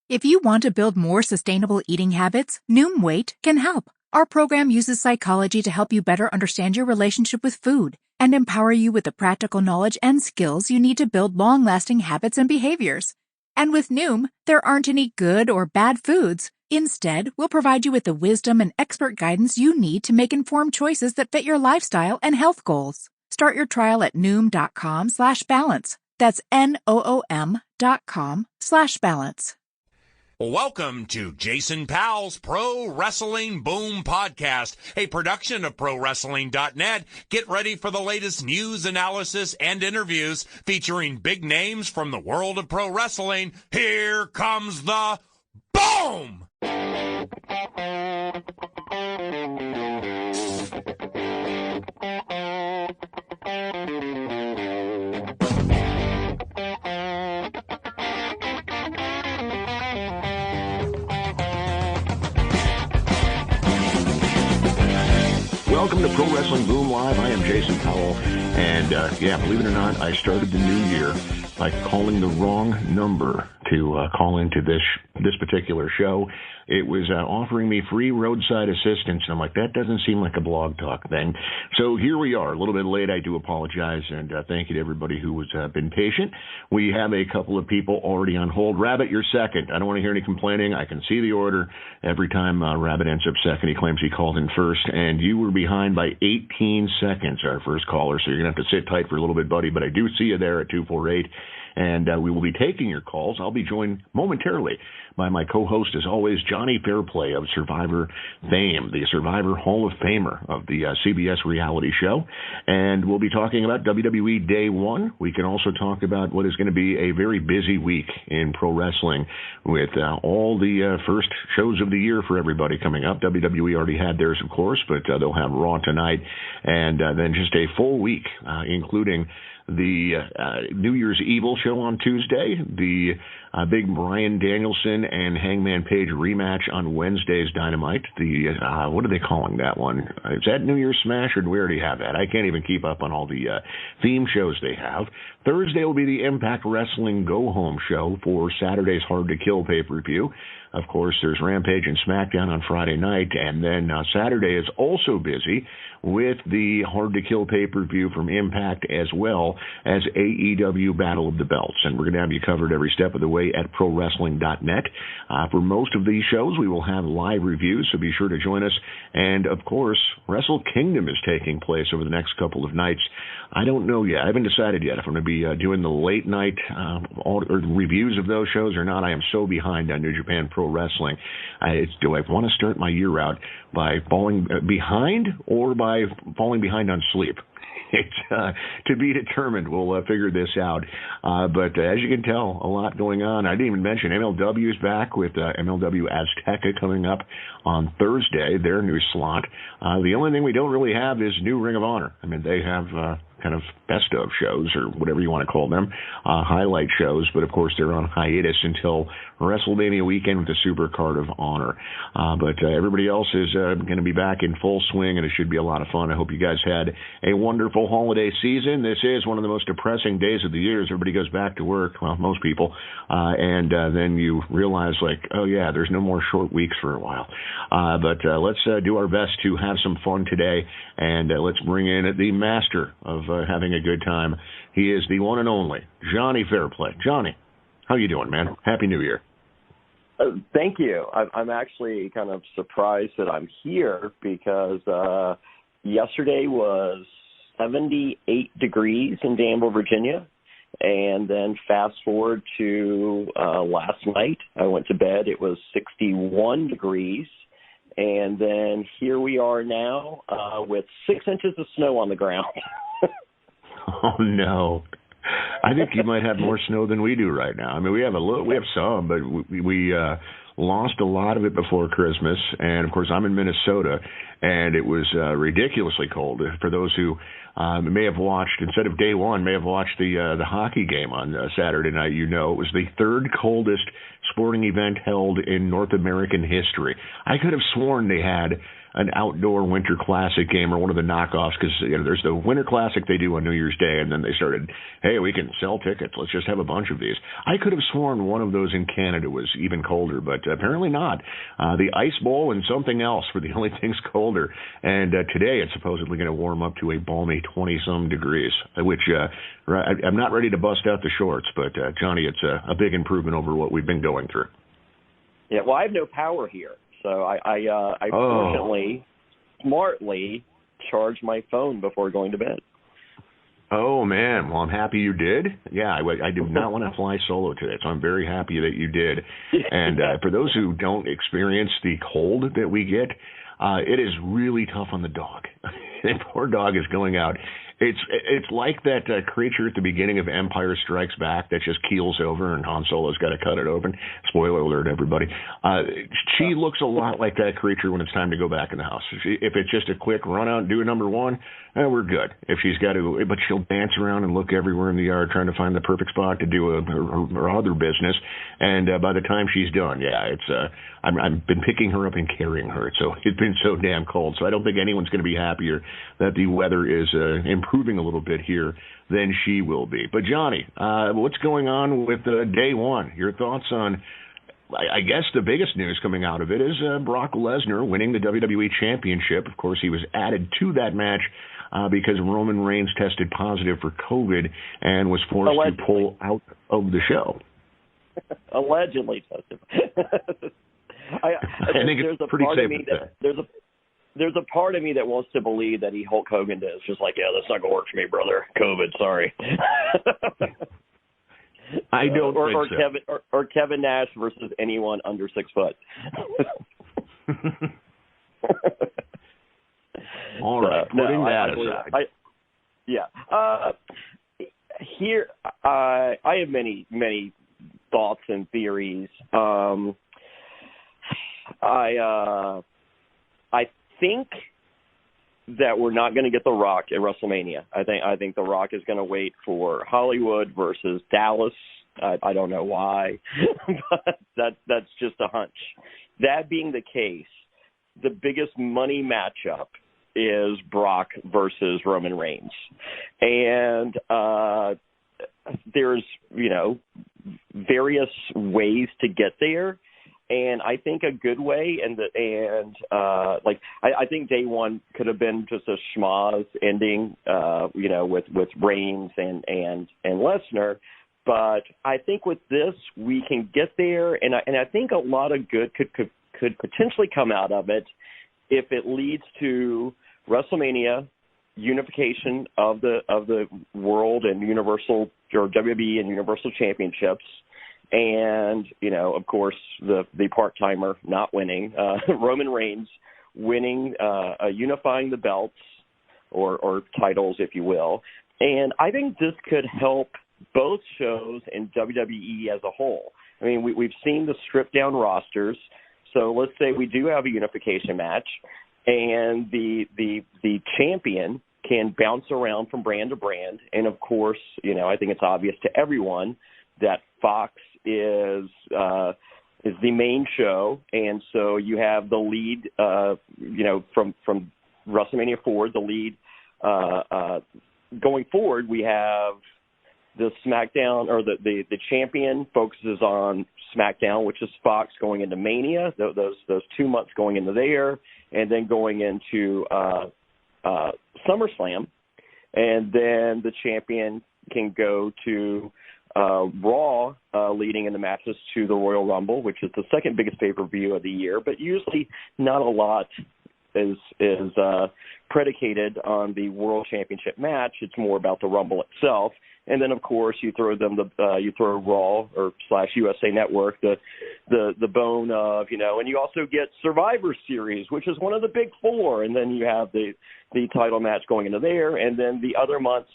If you want to build more sustainable eating habits, Noom Weight can help. Our program uses psychology to help you better understand your relationship with food and empower you with the practical knowledge and skills you need to build long-lasting habits and behaviors. And with Noom, there aren't any good or bad foods. Instead, we'll provide you with the wisdom and expert guidance you need to make informed choices that fit your lifestyle and health goals. Start your trial at Noom.com/balance. That's NOOM.com/balance. Welcome to Jason Powell's Pro Wrestling Boom Podcast, a production of ProWrestling.net. Get ready for the latest news, analysis, and interviews featuring big names from the world of pro wrestling. Here comes the boom! Welcome to Pro Wrestling Boom Live. I am Jason Powell, and believe it or not, I started the new year by calling the wrong number to call into this particular show. It was offering me free roadside assistance, and I'm like, that doesn't seem like a blog talk thing. So here we are, a little bit late. I do apologize, and thank you to everybody who has been patient. We have a couple of people already on hold. Rabbit, you're second. I don't want to hear any complaining. I can see the order. Every time Rabbit ends up second, he claims he called in first, and you were behind by 18 seconds, our first caller, so you're going to have to sit tight for a little bit, buddy, but I do see you there at 248. And we will be taking your calls. I'll be joined momentarily by my co-host, as always, Johnny Fairplay of Survivor fame, the Survivor Hall of Famer of the CBS reality show. And we'll be talking about WWE Day 1. We can also talk about what is going to be a very busy week in pro wrestling with all the first shows of the year for everybody coming up. WWE already had theirs, of course, but they'll have Raw tonight. And then just a full week, including the New Year's Evil show on Tuesday, the big Bryan Danielson and Hangman Page rematch on Wednesday's Dynamite. The what are they calling that one? Is that New Year's Smash, or do we already have that? I can't even keep up on all the theme shows they have. Thursday will be the Impact Wrestling Go Home show for Saturday's Hard to Kill pay-per-view. Of course, there's Rampage and SmackDown on Friday night, and then Saturday is also busy with the Hard to Kill pay-per-view from Impact, as well as AEW Battle of the Belts. And we're going to have you covered every step of the way at ProWrestling.net. For most of these shows, we will have live reviews, so be sure to join us. And, of course, Wrestle Kingdom is taking place over the next couple of nights. I don't know yet. I haven't decided yet if I'm going to be doing the late night or reviews of those shows or not. I am so behind on New Japan Pro Wrestling. Do I want to start my year out by falling behind or by falling behind on sleep? It's to be determined. We'll figure this out. But as you can tell, a lot going on. I didn't even mention MLW is back with MLW Azteca coming up on Thursday, their new slot. The only thing we don't really have is new Ring of Honor. I mean, they have kind of best of shows, or whatever you want to call them, highlight shows, but of course they're on hiatus until WrestleMania weekend with the Super Card of Honor. But everybody else is going to be back in full swing, and it should be a lot of fun. I hope you guys had a wonderful holiday season. This is one of the most depressing days of the year as everybody goes back to work, well, most people, and then you realize, like, oh yeah, there's no more short weeks for a while. But let's do our best to have some fun today, and let's bring in the master of having a good time. He is the one and only Johnny Fairplay. Johnny, how you doing, man? Happy New Year. Thank you. I'm actually kind of surprised that I'm here because yesterday was 78 degrees in Danville, Virginia. And then fast forward to last night, I went to bed. It was 61 degrees. And then here we are now with 6 inches of snow on the ground. Oh, no. I think you might have more snow than we do right now. I mean, we have some, but we lost a lot of it before Christmas. And, of course, I'm in Minnesota, and it was ridiculously cold. For those who may have watched, instead of day one, may have watched the hockey game on Saturday night, you know, it was the third coldest sporting event held in North American history. I could have sworn they had an outdoor Winter Classic game or one of the knockoffs, because there's the Winter Classic they do on New Year's Day, and then they started, hey, we can sell tickets. Let's just have a bunch of these. I could have sworn one of those in Canada was even colder, but apparently not. The Ice Bowl and something else were the only things colder. And today it's supposedly going to warm up to a balmy 20-some degrees, which I'm not ready to bust out the shorts, but, Johnny, it's a big improvement over what we've been going through. Yeah, well, I have no power here. So I fortunately, smartly charged my phone before going to bed. Oh, man. Well, I'm happy you did. Yeah, I do not want to fly solo today, so I'm very happy that you did. And for those who don't experience the cold that we get, it is really tough on the dog. And poor dog is going out. It's like that creature at the beginning of Empire Strikes Back that just keels over and Han Solo's got to cut it open. Spoiler alert, everybody. She looks a lot like that creature when it's time to go back in the house. If it's just a quick run out and do a number one, we're good. If she's got to, but she'll dance around and look everywhere in the yard trying to find the perfect spot to do her other business. And by the time she's done, I've been picking her up and carrying her. So it's been so damn cold. So I don't think anyone's going to be happier that the weather is improving a little bit here than she will be. But Johnny, what's going on with day one? Your thoughts on, I guess the biggest news coming out of it is Brock Lesnar winning the WWE Championship. Of course, he was added to that match because Roman Reigns tested positive for COVID and was forced to pull out of the show. Allegedly tested. I think it's pretty safe to say. There's a part of me that wants to believe that Hulk Hogan does. Just like, yeah, that's not going to work for me, brother. COVID, sorry. I don't think so. Or Kevin Nash versus anyone under 6 foot. All right, putting that aside. Here, I have many thoughts and theories. I think that we're not going to get The Rock at WrestleMania. I think The Rock is going to wait for Hollywood versus Dallas. I don't know why, but that's just a hunch. That being the case, the biggest money matchup is Brock versus Roman Reigns, and there's various ways to get there. And I think a good way, I think day one could have been just a schmoz ending, with Reigns and Lesnar. But I think with this we can get there, and I think a lot of good could potentially come out of it if it leads to WrestleMania, unification of the World and Universal or WWE and Universal Championships. And, of course, the part-timer not winning, Roman Reigns winning, unifying the belts or titles, if you will. And I think this could help both shows and WWE as a whole. I mean, we've seen the stripped-down rosters. So let's say we do have a unification match, and the champion can bounce around from brand to brand. And, of course, I think it's obvious to everyone that Fox is the main show, and so you have the lead, from WrestleMania forward, the lead going forward. We have the SmackDown, or the champion focuses on SmackDown, which is Fox, going into Mania, those 2 months going into there, and then going into SummerSlam, and then the champion can go to Raw, leading in the matches to the Royal Rumble, which is the second biggest pay-per-view of the year, but usually not a lot is predicated on the World Championship match. It's more about the Rumble itself. And then, of course, you throw Raw or /USA Network the bone of, and you also get Survivor Series, which is one of the big four, and then you have the title match going into there, and then the other months,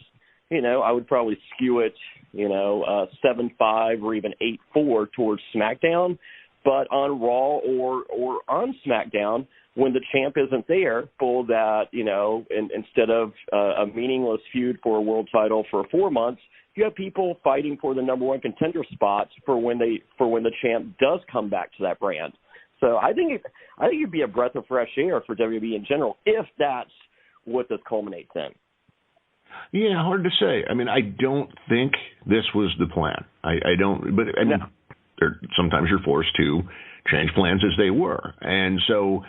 I would probably skew it, 7-5 or even 8-4 towards SmackDown. But on Raw or on SmackDown, when the champ isn't there, pull that, instead of a meaningless feud for a world title for 4 months, you have people fighting for the number one contender spots for when the champ does come back to that brand. So I think it'd be a breath of fresh air for WWE in general if that's what this culminates in. Yeah, hard to say. I mean, I don't think this was the plan. I don't, but I mean, sometimes you're forced to change plans as they were. And so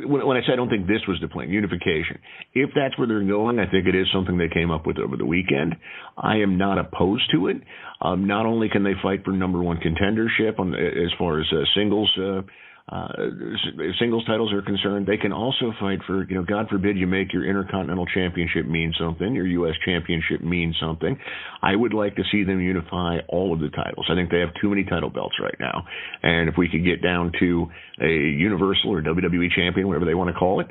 when I say I don't think this was the plan, unification, if that's where they're going, I think it is something they came up with over the weekend. I am not opposed to it. Not only can they fight for number one contendership as far as singles titles are concerned, they can also fight for, God forbid you make your Intercontinental Championship mean something, your U.S. Championship mean something. I would like to see them unify all of the titles. I think they have too many title belts right now. And if we could get down to a Universal or WWE Champion, whatever they want to call it,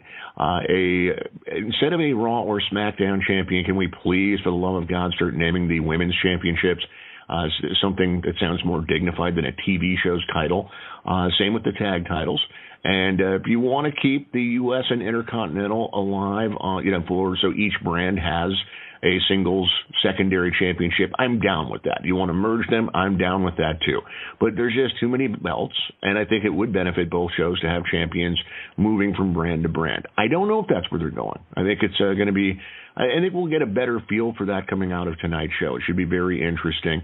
instead of a Raw or SmackDown Champion, can we please, for the love of God, start naming the Women's Championships? Something that sounds more dignified than a TV show's title. Same with the tag titles. And if you want to keep the U.S. and Intercontinental alive, so each brand has a singles secondary championship, I'm down with that. You want to merge them, I'm down with that too. But there's just too many belts, and I think it would benefit both shows to have champions moving from brand to brand. I don't know if that's where they're going. I think it's going to be, I think we'll get a better feel for that coming out of tonight's show. It should be very interesting.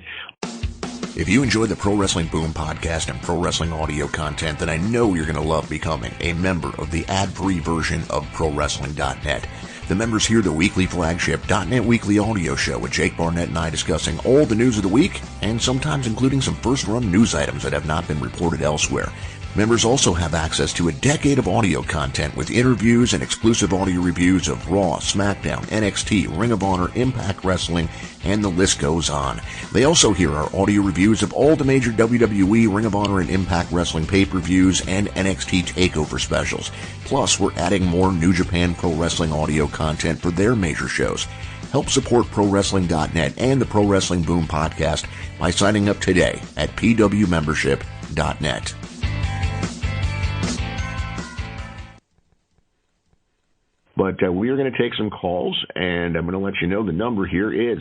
If you enjoy the Pro Wrestling Boom podcast and pro wrestling audio content, then I know you're going to love becoming a member of the ad-free version of ProWrestling.net. The members hear the weekly flagship .net Weekly audio show with Jake Barnett and I discussing all the news of the week and sometimes including some first-run news items that have not been reported elsewhere. Members also have access to a decade of audio content with interviews and exclusive audio reviews of Raw, SmackDown, NXT, Ring of Honor, Impact Wrestling, and the list goes on. They also hear our audio reviews of all the major WWE, Ring of Honor, and Impact Wrestling pay-per-views and NXT TakeOver specials. Plus, we're adding more New Japan Pro Wrestling audio content for their major shows. Help support ProWrestling.net and the Pro Wrestling Boom podcast by signing up today at pwmembership.net. But we are going to take some calls, and I'm going to let you know the number here is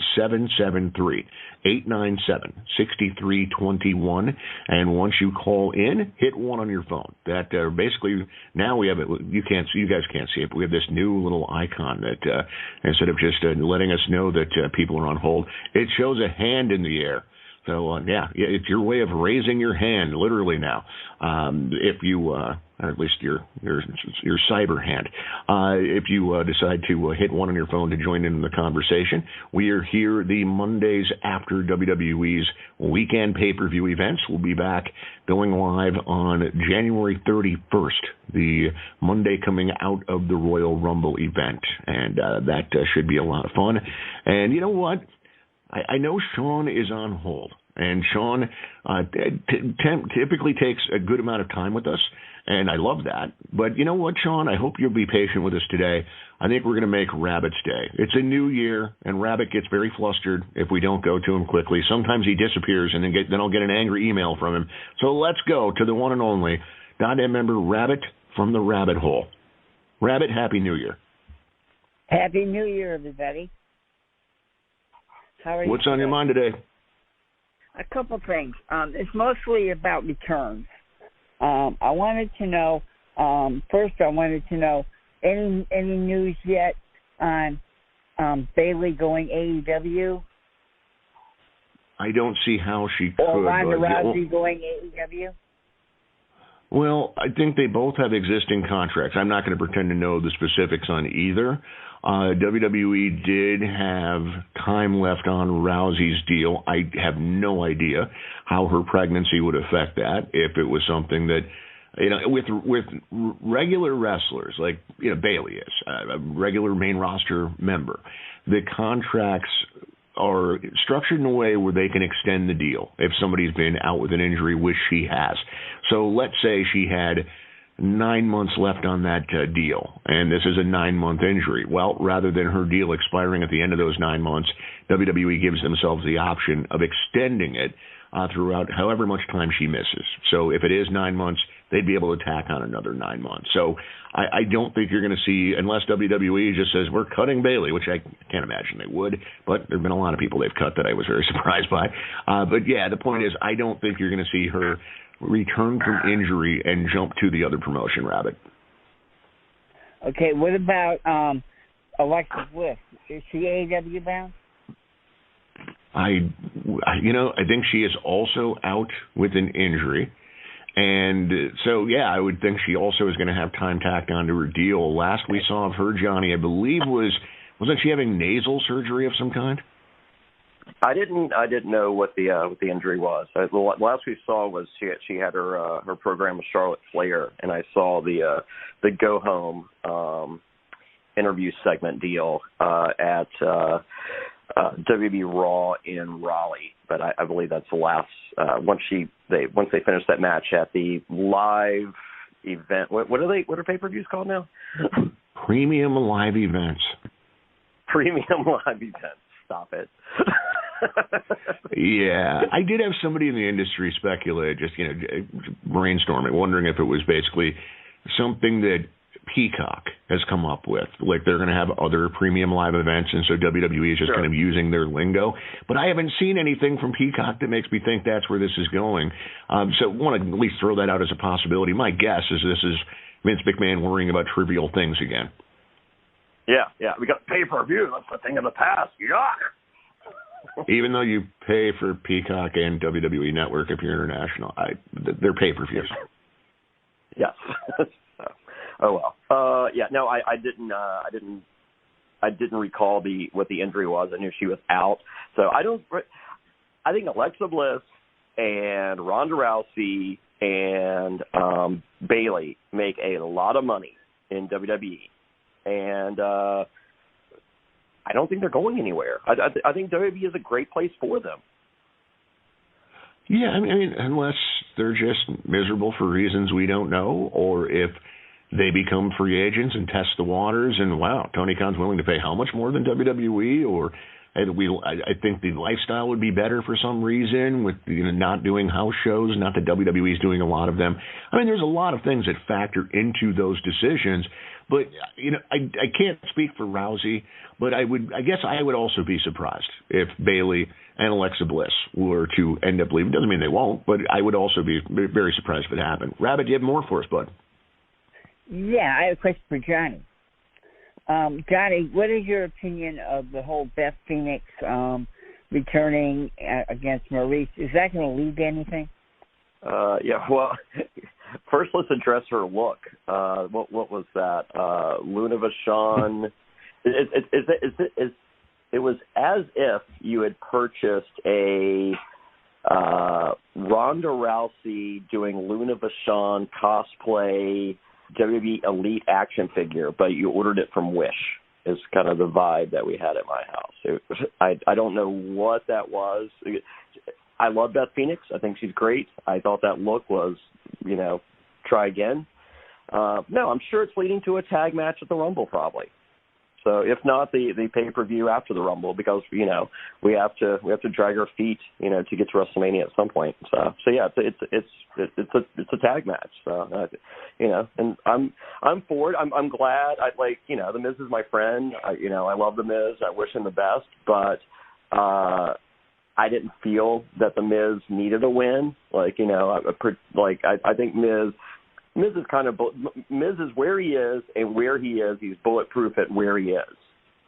773-897-6321. And once you call in, hit 1 on your phone. That basically now we have it. You guys can't see it, but we have this new little icon that instead of just letting us know that people are on hold, it shows a hand in the air. So, it's your way of raising your hand, literally now. If you, or at least your cyber hand, if you decide to hit 1 on your phone to join in the conversation, we are here the Mondays after WWE's weekend pay-per-view events. We'll be back going live on January 31st, the Monday coming out of the Royal Rumble event. And that should be a lot of fun. And you know what? I know Sean is on hold, and Sean typically takes a good amount of time with us, and I love that. But you know what, Sean? I hope you'll be patient with us today. I think we're going to make Rabbit's day. It's a new year, and Rabbit gets very flustered if we don't go to him quickly. Sometimes he disappears, and then I'll get an angry email from him. So let's go to the one and only .net member Rabbit from the Rabbit Hole. Rabbit, Happy New Year. Happy New Year, everybody. How are you? What's on your mind today? A couple things. It's mostly about returns. I wanted to know, first I wanted to know any news yet on Bayley going AEW? I don't see how she could. Or Ronda Rousey going AEW? Well, I think they both have existing contracts. I'm not going to pretend to know the specifics on either. WWE did have time left on Rousey's deal. I have no idea how her pregnancy would affect that if it was something that, with regular wrestlers like Bayley is a regular main roster member. The contracts are structured in a way where they can extend the deal if somebody's been out with an injury, which she has. So let's say she had 9 months left on that deal, and this is a 9-month injury. Well, rather than her deal expiring at the end of those 9 months, WWE gives themselves the option of extending it throughout however much time she misses. So if it is 9 months, they'd be able to tack on another 9 months. So I don't think you're going to see, unless WWE just says, we're cutting Bayley, which I can't imagine they would, but there have been a lot of people they've cut that I was very surprised by. But yeah, the point is, I don't think you're going to see her return from injury and jump to the other promotion, Rabbit. Okay, what about Alexa Bliss? Is she AEW bound? I think she is also out with an injury. And so, yeah, I would think she also is going to have time tacked onto her deal. Last we saw of her, Johnny, I believe wasn't she having nasal surgery of some kind? I didn't know what the injury was. The last we saw was she had her program with Charlotte Flair, and I saw the go home interview segment deal at WB Raw in Raleigh. But I believe that's the last once they finished that match at the live event. What are pay-per-views called now? Premium live events. Premium live events. Stop it. Yeah, I did have somebody in the industry speculate, just brainstorming, wondering if it was basically something that Peacock has come up with, like they're going to have other premium live events, and so WWE is just kind of using their lingo. But I haven't seen anything from Peacock that makes me think that's where this is going. So I want to at least throw that out as a possibility. My guess is this is Vince McMahon worrying about trivial things again. Yeah, we got pay-per-view. That's the thing of the past. Yuck. Even though you pay for Peacock and WWE Network if you're international, they're pay-per-views. Yes. Oh well. Yeah. No, I didn't recall what the injury was. I knew she was out. So I think Alexa Bliss and Ronda Rousey and Bayley make a lot of money in WWE, and I don't think they're going anywhere. I think WWE is a great place for them. Yeah, I mean, unless they're just miserable for reasons we don't know, or if they become free agents and test the waters, and wow, Tony Khan's willing to pay how much more than WWE, or I think the lifestyle would be better for some reason with not doing house shows, not that WWE is doing a lot of them. I mean, there's a lot of things that factor into those decisions, but I can't speak for Rousey, but I guess I would also be surprised if Bayley and Alexa Bliss were to end up leaving. Doesn't mean they won't, but I would also be very surprised if it happened. Rabbit, do you have more for us, bud? Yeah, I have a question for Johnny. Johnny, what is your opinion of the whole Beth Phoenix returning against Maurice? Is that going to lead to anything? Yeah, well, first let's address her look. What was that? Luna Vachon. It was as if you had purchased a Ronda Rousey doing Luna Vachon cosplay WWE Elite action figure, but you ordered it from Wish, is kind of the vibe that we had at my house. I don't know what that was. I love Beth Phoenix. I think she's great. I thought that look was, try again. No, I'm sure it's leading to a tag match at the Rumble probably. So if not the pay-per-view after the Rumble, because we have to drag our feet to get to WrestleMania at some point. So yeah, it's a tag match. So and I'm for it. I'm glad. The Miz is my friend. I love the Miz. I wish him the best, but I didn't feel that the Miz needed a win. I think Miz is where he is, and where he is, he's bulletproof at where he is.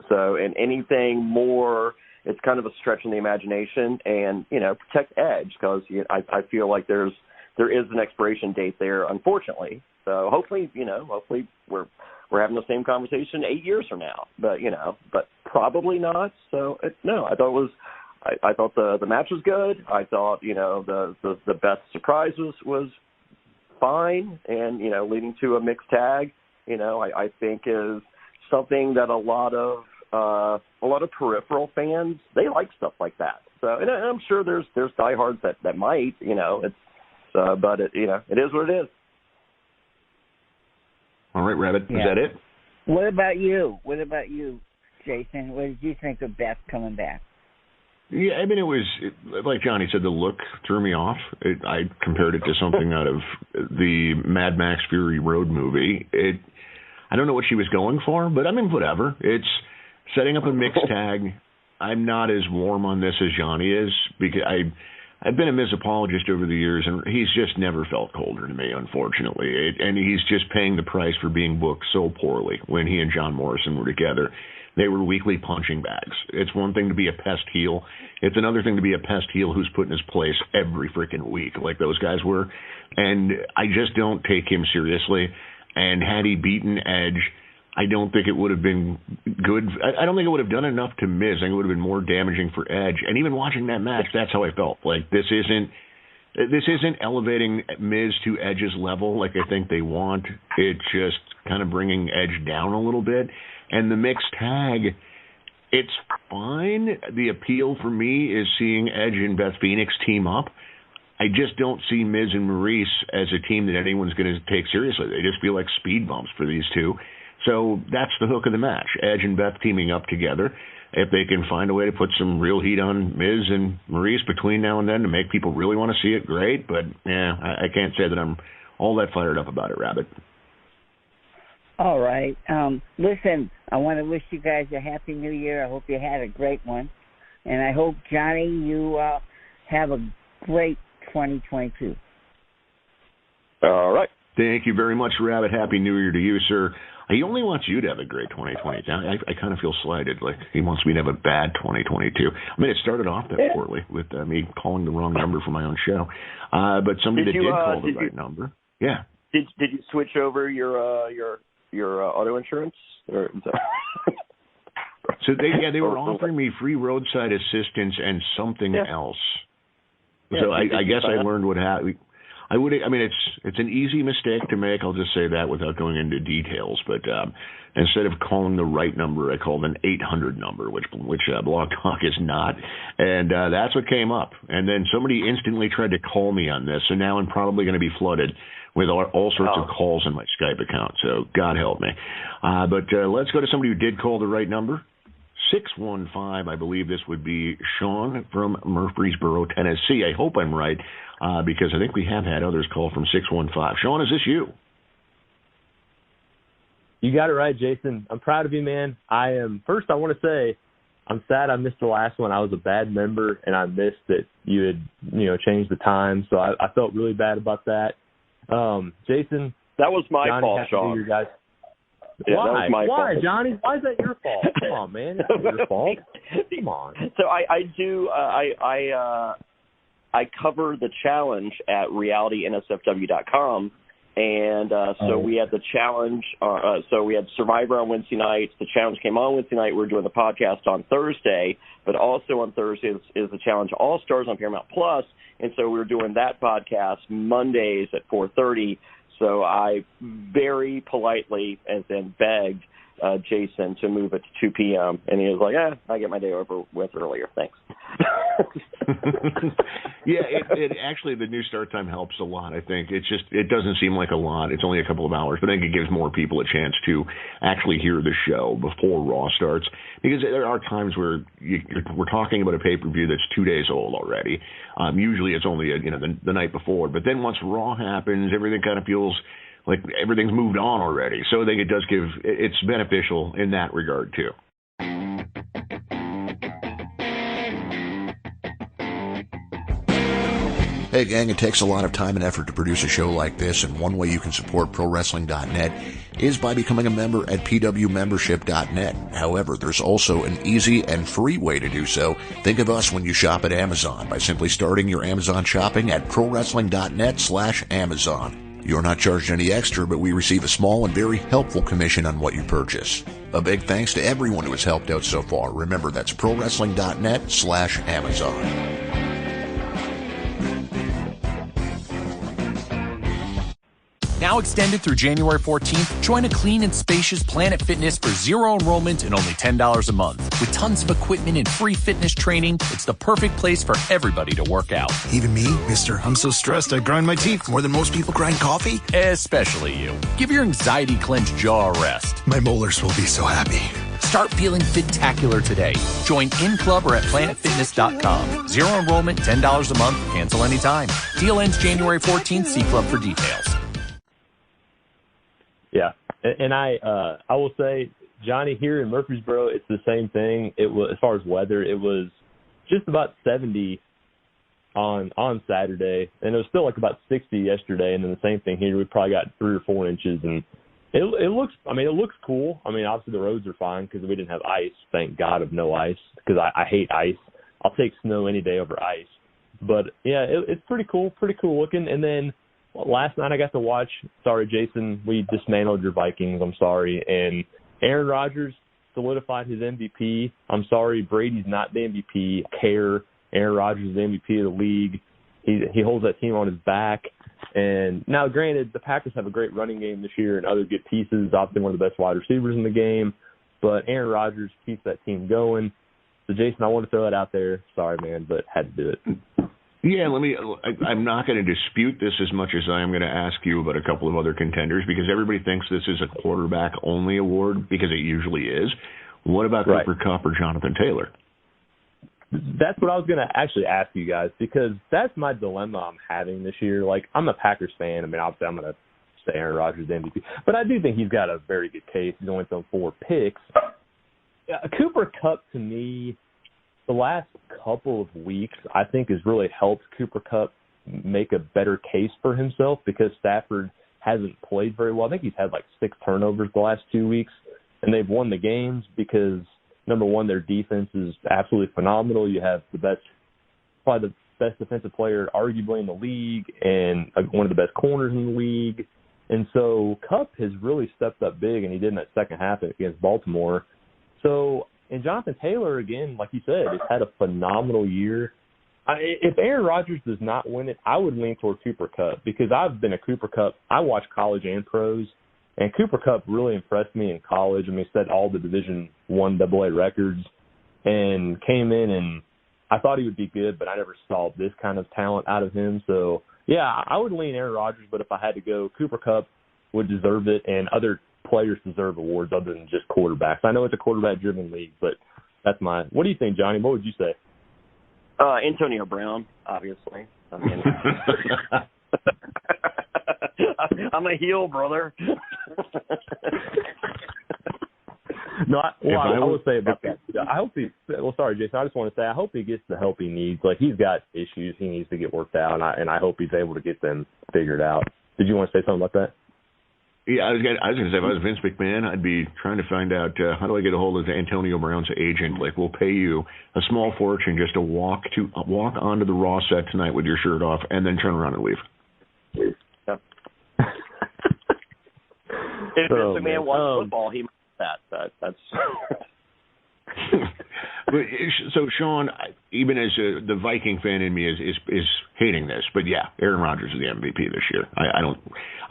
So, and anything more, it's kind of a stretch in the imagination. And protect Edge, because I feel like there is an expiration date there, unfortunately. So hopefully we're having the same conversation 8 years from now. But probably not. So no, I thought the match was good. I thought the best surprise was fine, and leading to a mixed tag, I think is something that a lot of peripheral fans, they like stuff like that. So, and I'm sure there's diehards that might, but it is what it is. All right, Rabbit, is that it? What about you, Jason? What did you think of Beth coming back? Yeah, I mean, like Johnny said, the look threw me off. I compared it to something out of the Mad Max Fury Road movie. I don't know what she was going for, but I mean, whatever. It's setting up a mixed tag. I'm not as warm on this as Johnny is, because I've been a Miz apologist over the years, and he's just never felt colder to me, unfortunately. And he's just paying the price for being booked so poorly. When he and John Morrison were together, they were weekly punching bags. It's one thing to be a pest heel. It's another thing to be a pest heel who's put in his place every freaking week, like those guys were. And I just don't take him seriously. And had he beaten Edge, I don't think it would have been good. I don't think it would have done enough to Miz. I think it would have been more damaging for Edge. And even watching that match, that's how I felt. Like, this isn't elevating Miz to Edge's level like I think they want. It's just kind of bringing Edge down a little bit. And the mixed tag, it's fine. The appeal for me is seeing Edge and Beth Phoenix team up. I just don't see Miz and Maurice as a team that anyone's going to take seriously. They just feel like speed bumps for these two. So that's the hook of the match. Edge and Beth teaming up together. If they can find a way to put some real heat on Miz and Maurice between now and then to make people really want to see it, great. But, I can't say that I'm all that fired up about it, Rabbit. All right. Listen, I want to wish you guys a Happy New Year. I hope you had a great one. And I hope, Johnny, you have a great 2022. All right. Thank you very much, Rabbit. Happy New Year to you, sir. He only wants you to have a great 2022. I kind of feel slighted, like he wants me to have a bad 2022. I mean, it started off that poorly with me calling the wrong number for my own show. But somebody did call the right number. Yeah. Did you switch over your auto insurance? Or So they were offering me free roadside assistance and something else. So I guess I learned what happened. It's an easy mistake to make. I'll just say that without going into details. But instead of calling the right number, I called an 800 number, which Blog Talk is not. And that's what came up. And then somebody instantly tried to call me on this. So now I'm probably going to be flooded with all sorts of calls on my Skype account. So God help me. But let's go to somebody who did call the right number. 615, I believe this would be Sean from Murfreesboro, Tennessee. I hope I'm right, because I think we have had others call from 615. Sean, is this you? You got it right, Jason. I'm proud of you, man. First, I want to say I'm sad I missed the last one. I was a bad member, and I missed that you had, changed the time. So I felt really bad about that. Jason. That was my Johnny, fault, Sean. You guys. Yeah, Why? That was my Why, fault. Johnny? Why is that your fault? Come on, man. It's not your fault. Come on. So I cover the challenge at realitynsfw.com, and so we had the challenge. So we had Survivor on Wednesday nights. The challenge came on Wednesday night. We're doing the podcast on Thursday, but also on Thursday is the challenge All Stars on Paramount Plus, and so we were doing that podcast Mondays at 4:30. So I very politely and then begged Jason to move it to 2 p.m. And he was like, I get my day over with earlier. Thanks. Yeah, it actually, the new start time helps a lot, I think. It doesn't seem like a lot. It's only a couple of hours, but I think it gives more people a chance to actually hear the show before Raw starts. Because there are times where we're talking about a pay-per-view that's 2 days old already. Usually it's only the night before. But then once Raw happens, everything kind of feels like everything's moved on already. So I think it's beneficial in that regard too. Hey gang, it takes a lot of time and effort to produce a show like this, and one way you can support ProWrestling.net is by becoming a member at pwmembership.net. However, there's also an easy and free way to do so. Think of us when you shop at Amazon by simply starting your Amazon shopping at ProWrestling.net/Amazon. You're not charged any extra, but we receive a small and very helpful commission on what you purchase. A big thanks to everyone who has helped out so far. Remember, that's ProWrestling.net/Amazon. Now extended through January 14th, join a clean and spacious Planet Fitness for zero enrollment and only $10 a month. With tons of equipment and free fitness training, it's the perfect place for everybody to work out. Even me, mister. I'm so stressed I grind my teeth more than most people grind coffee. Especially you. Give your anxiety-clenched jaw a rest. My molars will be so happy. Start feeling fit-tacular today. Join in club or at planetfitness.com. Zero enrollment, $10 a month, cancel anytime. Deal ends January 14th. See club for details. Yeah, and I will say, Johnny, here in Murfreesboro, it's the same thing. It was, as far as weather, it was just about 70 on Saturday, and it was still like about 60 yesterday. And then the same thing here. We probably got 3 or 4 inches, and it looks. I mean, it looks cool. I mean, obviously the roads are fine because we didn't have ice. Thank God of no ice, because I hate ice. I'll take snow any day over ice. But yeah, it's pretty cool looking. And then last night I got to watch. Sorry, Jason, we dismantled your Vikings. I'm sorry. And Aaron Rodgers solidified his MVP. I'm sorry, Brady's not the MVP. Aaron Rodgers is the MVP of the league. He holds that team on his back. And now, granted, the Packers have a great running game this year and other good pieces. Obviously, one of the best wide receivers in the game. But Aaron Rodgers keeps that team going. So, Jason, I want to throw that out there. Sorry, man, but had to do it. Yeah, I'm not going to dispute this as much as I am going to ask you about a couple of other contenders, because everybody thinks this is a quarterback-only award, because it usually is. What about Cooper Kupp or Jonathan Taylor? That's what I was going to actually ask you guys, because that's my dilemma I'm having this year. Like, I'm a Packers fan. I mean, obviously I'm going to say Aaron Rodgers MVP. But I do think he's got a very good case. He's only thrown 4 picks. Cooper Kupp, to me, the last couple of weeks, I think, has really helped Cooper Kupp make a better case for himself, because Stafford hasn't played very well. I think he's had like 6 turnovers the last 2 weeks, and they've won the games because, number one, their defense is absolutely phenomenal. You have probably the best defensive player arguably in the league, and one of the best corners in the league. And so Kupp has really stepped up big, and he did in that second half against Baltimore. So, and Jonathan Taylor, again, like you said, has had a phenomenal year. If Aaron Rodgers does not win it, I would lean toward Cooper Kupp, because I've been a Cooper Kupp. I watch college and pros, and Cooper Kupp really impressed me in college. I mean, he set all the Division I AA records and came in, and I thought he would be good, but I never saw this kind of talent out of him. So, yeah, I would lean Aaron Rodgers, but if I had to go, Cooper Kupp would deserve it, and other players deserve awards other than just quarterbacks. I know it's a quarterback-driven league, but that's mine. What do you think, Johnny? What would you say? Antonio Brown, obviously. I mean, I'm a heel, brother. No, I will say about that. I hope sorry, Jason. I just want to say I hope he gets the help he needs. Like, he's got issues he needs to get worked out, and I hope he's able to get them figured out. Did you want to say something about that? Yeah, I was going to say, if I was Vince McMahon, I'd be trying to find out how do I get a hold of Antonio Brown's agent. Like, we'll pay you a small fortune just to walk onto the Raw set tonight with your shirt off, and then turn around and leave. Yeah. If Vince McMahon wants football, he must that's. So, Sean, even as the Viking fan in me is hating this, but yeah, Aaron Rodgers is the MVP this year.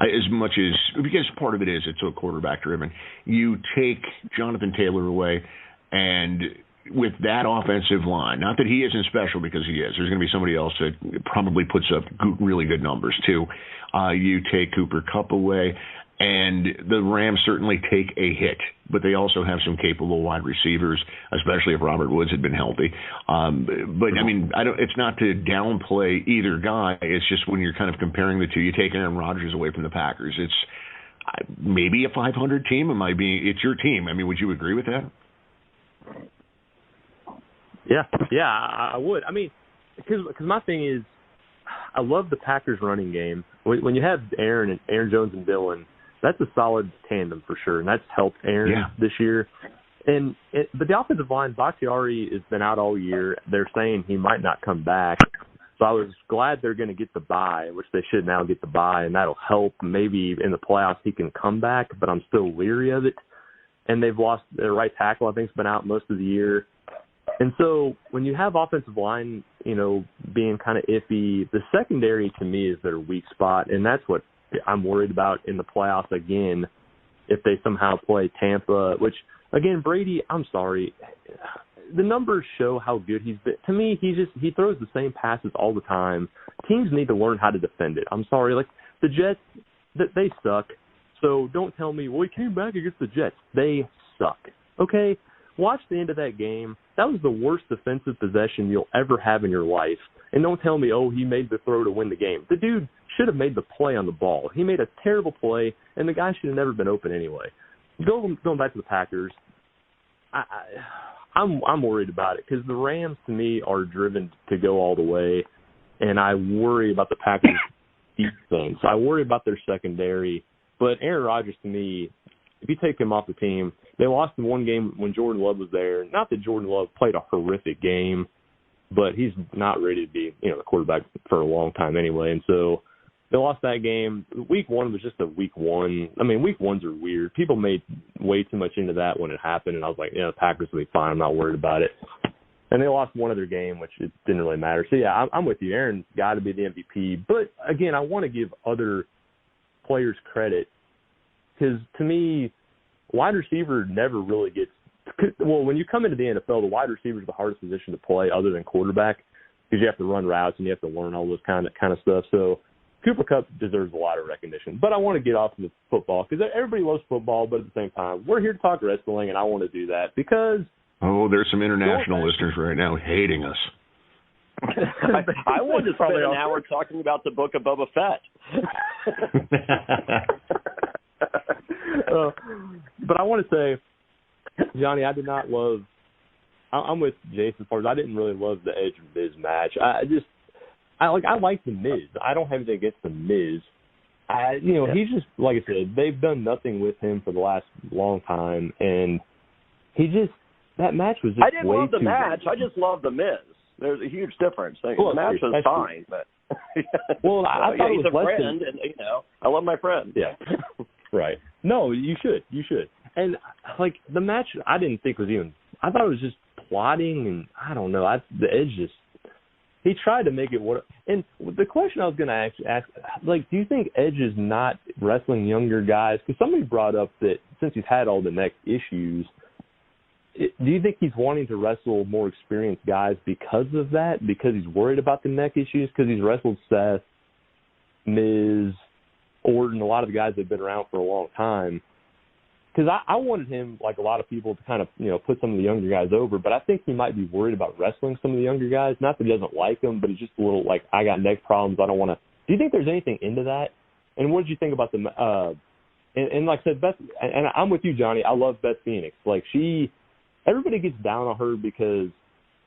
As much as, because part of it is it's so quarterback driven. You take Jonathan Taylor away, and with that offensive line, not that he isn't special, because he is. There's going to be somebody else that probably puts up really good numbers too. You take Cooper Kupp away, and the Rams certainly take a hit, but they also have some capable wide receivers, especially if Robert Woods had been healthy. But I mean, it's not to downplay either guy. It's just when you're kind of comparing the two, you take Aaron Rodgers away from the Packers. It's maybe a 500 team. It's your team. I mean, would you agree with that? Yeah, I would. I mean, because my thing is, I love the Packers running game. When you have Aaron Jones and Dillon, that's a solid tandem for sure, and that's helped Aaron this year. But the offensive line, Bakhtiari has been out all year. They're saying he might not come back. So I was glad they're going to get the bye, which they should now get the bye, and that'll help. Maybe in the playoffs he can come back, but I'm still leery of it. And they've lost their right tackle, I think, has been out most of the year. And so when you have offensive line, being kind of iffy, the secondary to me is their weak spot, and that's what I'm worried about in the playoffs again if they somehow play Tampa, which, again, Brady, I'm sorry. The numbers show how good he's been. To me, he throws the same passes all the time. Teams need to learn how to defend it. I'm sorry. Like, the Jets, they suck. So don't tell me, well, he came back against the Jets. They suck. Okay? watch the end of that game. That was the worst defensive possession you'll ever have in your life. And don't tell me, oh, he made the throw to win the game. The dude should have made the play on the ball. He made a terrible play, and the guy should have never been open anyway. Going back to the Packers, I'm worried about it because the Rams, to me, are driven to go all the way, and I worry about the Packers' defense. I worry about their secondary. But Aaron Rodgers, to me, if you take him off the team, they lost in one game when Jordan Love was there. Not that Jordan Love played a horrific game, but he's not ready to be, the quarterback for a long time anyway. And so they lost that game. Week 1 was just a week 1. I mean, week 1s are weird. People made way too much into that when it happened, and I was like, the Packers will be fine. I'm not worried about it. And they lost one other game, which it didn't really matter. So, yeah, I'm with you. Aaron's got to be the MVP. But, again, I want to give other players credit because, to me, wide receiver never really gets – well, when you come into the NFL, the wide receiver is the hardest position to play other than quarterback because you have to run routes and you have to learn all those kind of stuff. So Cooper Kupp deserves a lot of recognition. But I want to get off of the football because everybody loves football, but at the same time, we're here to talk wrestling, and I want to do that because – oh, there's some international listeners right now hating us. I wanted to spend an hour talking about the book of Boba Fett. But I want to say, Johnny, I did not love – I'm with Jason as far as I didn't really love the Edge Miz match. I like the Miz. I don't have anything against the Miz. He's just, like I said, they've done nothing with him for the last long time, and he just – that match was just I didn't love the match. I just love the Miz. There's a huge difference. The match was fine, but well, I thought he's it was a friend, and I love my friend. Yeah, right. No, you should. And like the match, I didn't think was even. I thought it was just plotting, and I don't know. The Edge just he tried to make it what. And the question I was going to ask, like, do you think Edge is not wrestling younger guys? Because somebody brought up that since he's had all the neck issues. Do you think he's wanting to wrestle more experienced guys because of that? Because he's worried about the neck issues? Because he's wrestled Seth, Miz, Orton, a lot of the guys that have been around for a long time. Because I wanted him, like a lot of people, to kind of, put some of the younger guys over. But I think he might be worried about wrestling some of the younger guys. Not that he doesn't like them, but he's just a little like, I got neck problems. I don't want to. Do you think there's anything into that? And what did you think about the and like I said, Beth, and I'm with you, Johnny. I love Beth Phoenix. Like, everybody gets down on her because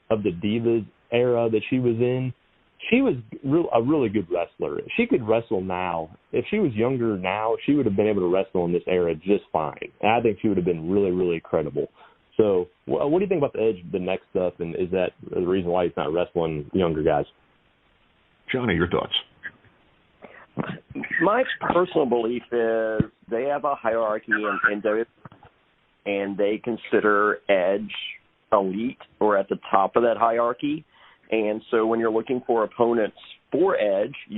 of the Divas era that she was in. She was a really good wrestler. She could wrestle now. If she was younger now, she would have been able to wrestle in this era just fine. And I think she would have been really, really credible. So what do you think about the Edge, the neck stuff, and is that the reason why he's not wrestling younger guys? Johnny, your thoughts? My personal belief is they have a hierarchy in WWE, and they consider Edge elite or at the top of that hierarchy. And so when you're looking for opponents for Edge, they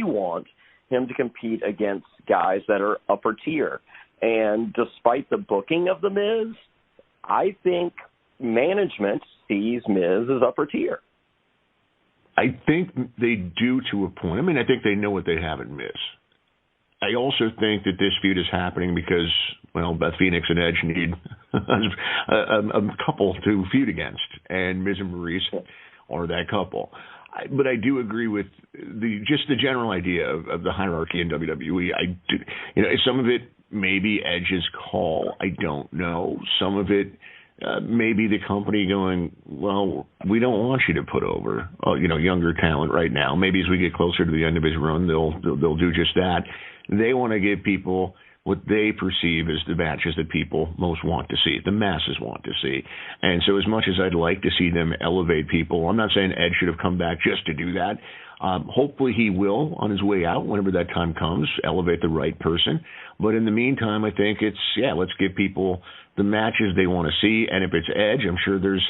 want him to compete against guys that are upper tier. And despite the booking of The Miz, I think management sees Miz as upper tier. I think they do to a point. I mean, I think they know what they have in Miz. I also think that this feud is happening because, well, Beth Phoenix and Edge need a couple to feud against, and Miz and Maurice are that couple. But I do agree with the general idea of the hierarchy in WWE. I do, some of it may be Edge's call. I don't know. Some of it may be the company going, well, we don't want you to put over, younger talent right now. Maybe as we get closer to the end of his run, they'll do just that. They want to give people what they perceive as the matches that people most want to see, the masses want to see. And so as much as I'd like to see them elevate people, I'm not saying Edge should have come back just to do that. Hopefully he will, on his way out, whenever that time comes, elevate the right person. But in the meantime, I think let's give people the matches they want to see. And if it's Edge, I'm sure there's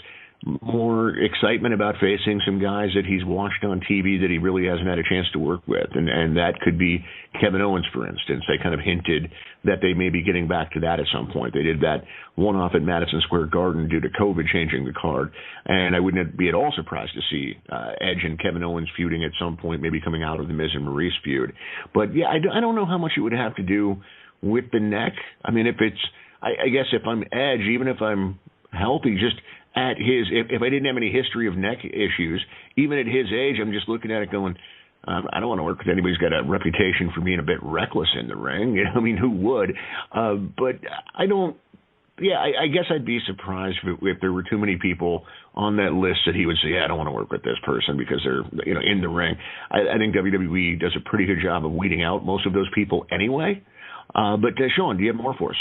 more excitement about facing some guys that he's watched on TV that he really hasn't had a chance to work with. And that could be Kevin Owens, for instance. They kind of hinted that they may be getting back to that at some point. They did that one-off at Madison Square Garden due to COVID changing the card. And I wouldn't be at all surprised to see Edge and Kevin Owens feuding at some point, maybe coming out of the Miz and Maurice feud. But, yeah, I don't know how much it would have to do with the neck. I mean, if it's I guess if I'm Edge, even if I'm healthy, just at his, if I didn't have any history of neck issues, even at his age, I'm just looking at it going, I don't want to work with anybody who's got a reputation for being a bit reckless in the ring. You know, I mean, who would? But I don't. Yeah, I guess I'd be surprised if there were too many people on that list that he would say, yeah, I don't want to work with this person because they're, you know, in the ring. I think WWE does a pretty good job of weeding out most of those people anyway. But Sean, do you have more for us?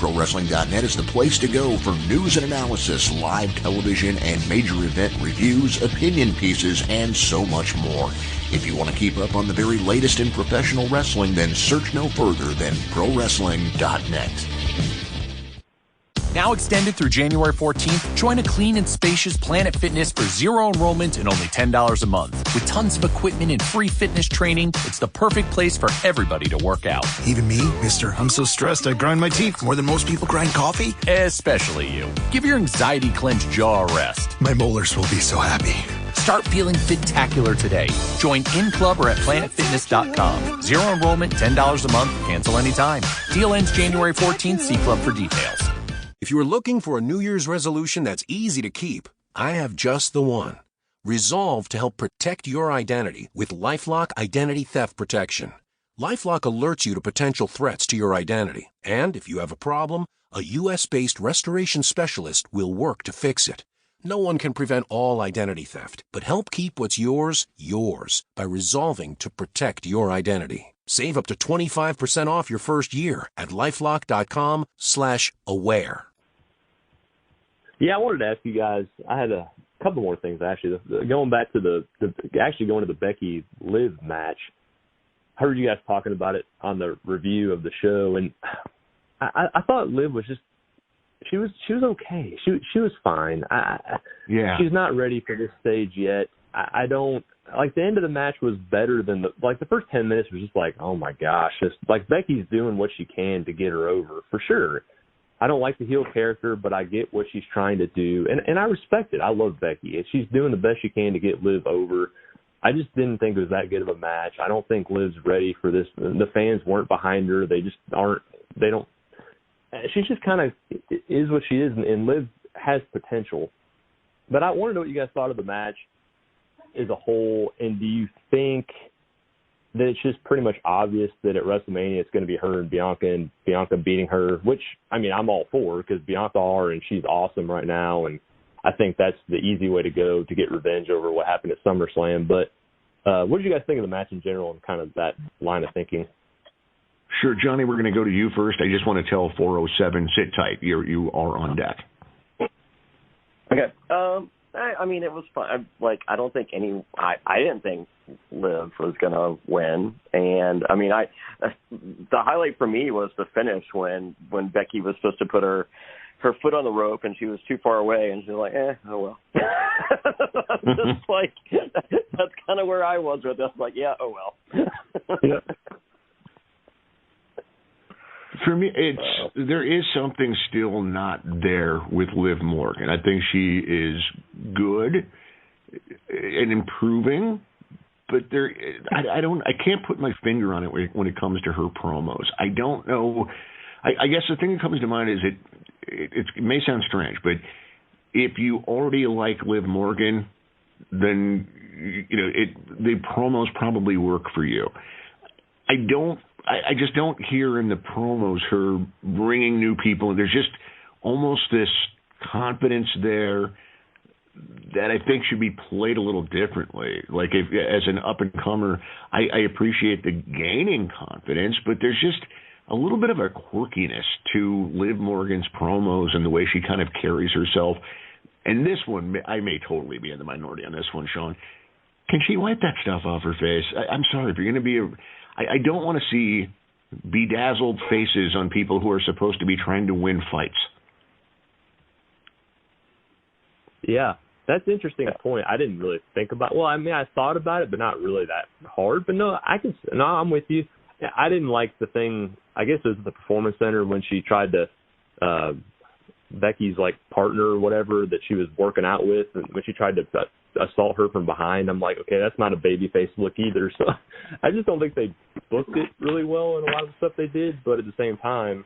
ProWrestling.net is the place to go for news and analysis, live television and major event reviews, opinion pieces, and so much more. If you want to keep up on the very latest in professional wrestling, then search no further than ProWrestling.net. Now extended through January 14th, join a clean and spacious Planet Fitness for zero enrollment and only $10 a month. With tons of equipment and free fitness training, it's the perfect place for everybody to work out. Even me, mister, I'm so stressed I grind my teeth more than most people grind coffee. Especially you. Give your anxiety-clenched jaw a rest. My molars will be so happy. Start feeling fit-tacular today. Join in-club or at planetfitness.com. Zero enrollment, $10 a month, cancel anytime. Deal ends January 14th. See club for details. If you are looking for a New Year's resolution that's easy to keep, I have just the one. Resolve to help protect your identity with LifeLock Identity Theft Protection. LifeLock alerts you to potential threats to your identity, and if you have a problem, a U.S.-based restoration specialist will work to fix it. No one can prevent all identity theft, but help keep what's yours, yours by resolving to protect your identity. Save up to 25% off your first year at LifeLock.com/aware. Yeah, I wanted to ask you guys, I had a couple more things, actually. Going back to going to the Becky Liv match, I heard you guys talking about it on the review of the show, and I thought Liv was just, she was okay. She was fine. Yeah. She's not ready for this stage yet. I don't, like, the end of the match was better than the first 10 minutes was just like, oh my gosh, just like Becky's doing what she can to get her over, for sure. I don't like the heel character, but I get what she's trying to do, and I respect it. I love Becky, and she's doing the best she can to get Liv over. I just didn't think it was that good of a match. I don't think Liv's ready for this. The fans weren't behind her. They just aren't. They don't. She just kind of is what she is, and Liv has potential. But I want to know what you guys thought of the match as a whole, and do you think that it's just pretty much obvious that at WrestleMania it's going to be her and Bianca beating her, which, I mean, I'm all for, because Bianca and she's awesome right now, and I think that's the easy way to go to get revenge over what happened at SummerSlam. But what did you guys think of the match in general and kind of that line of thinking? Sure, Johnny, we're going to go to you first. I just want to tell 407, sit tight. You are on deck. Okay. I mean, it was fun. I don't think I didn't think Liv was going to win. And, I mean, the highlight for me was the finish when Becky was supposed to put her foot on the rope and she was too far away and she was like, oh well. Just like, that's kind of where I was with it. I was like, yeah, oh well. Yeah. For me, there is something still not there with Liv Morgan. I think she is good and improving, but I can't put my finger on it when it comes to her promos. I don't know. I guess the thing that comes to mind is it may sound strange, but if you already like Liv Morgan, then the promos probably work for you. I just don't hear in the promos her bringing new people. There's just almost this confidence there that I think should be played a little differently. Like, if as an up-and-comer, I appreciate the gaining confidence, but there's just a little bit of a quirkiness to Liv Morgan's promos and the way she kind of carries herself. And this one, I may totally be in the minority on this one, Sean. Can she wipe that stuff off her face? I'm sorry, if you're going to be I don't want to see bedazzled faces on people who are supposed to be trying to win fights. Yeah, that's an interesting point. I didn't really think about. Well, I mean, I thought about it, but not really that hard. But no, I'm with you. I didn't like the thing. I guess it was the Performance Center when she tried to Becky's like partner or whatever that she was working out with, and when she tried to assault her from behind, I'm like, okay, that's not a babyface look either. So I just don't think they booked it really well in a lot of the stuff they did. But at the same time,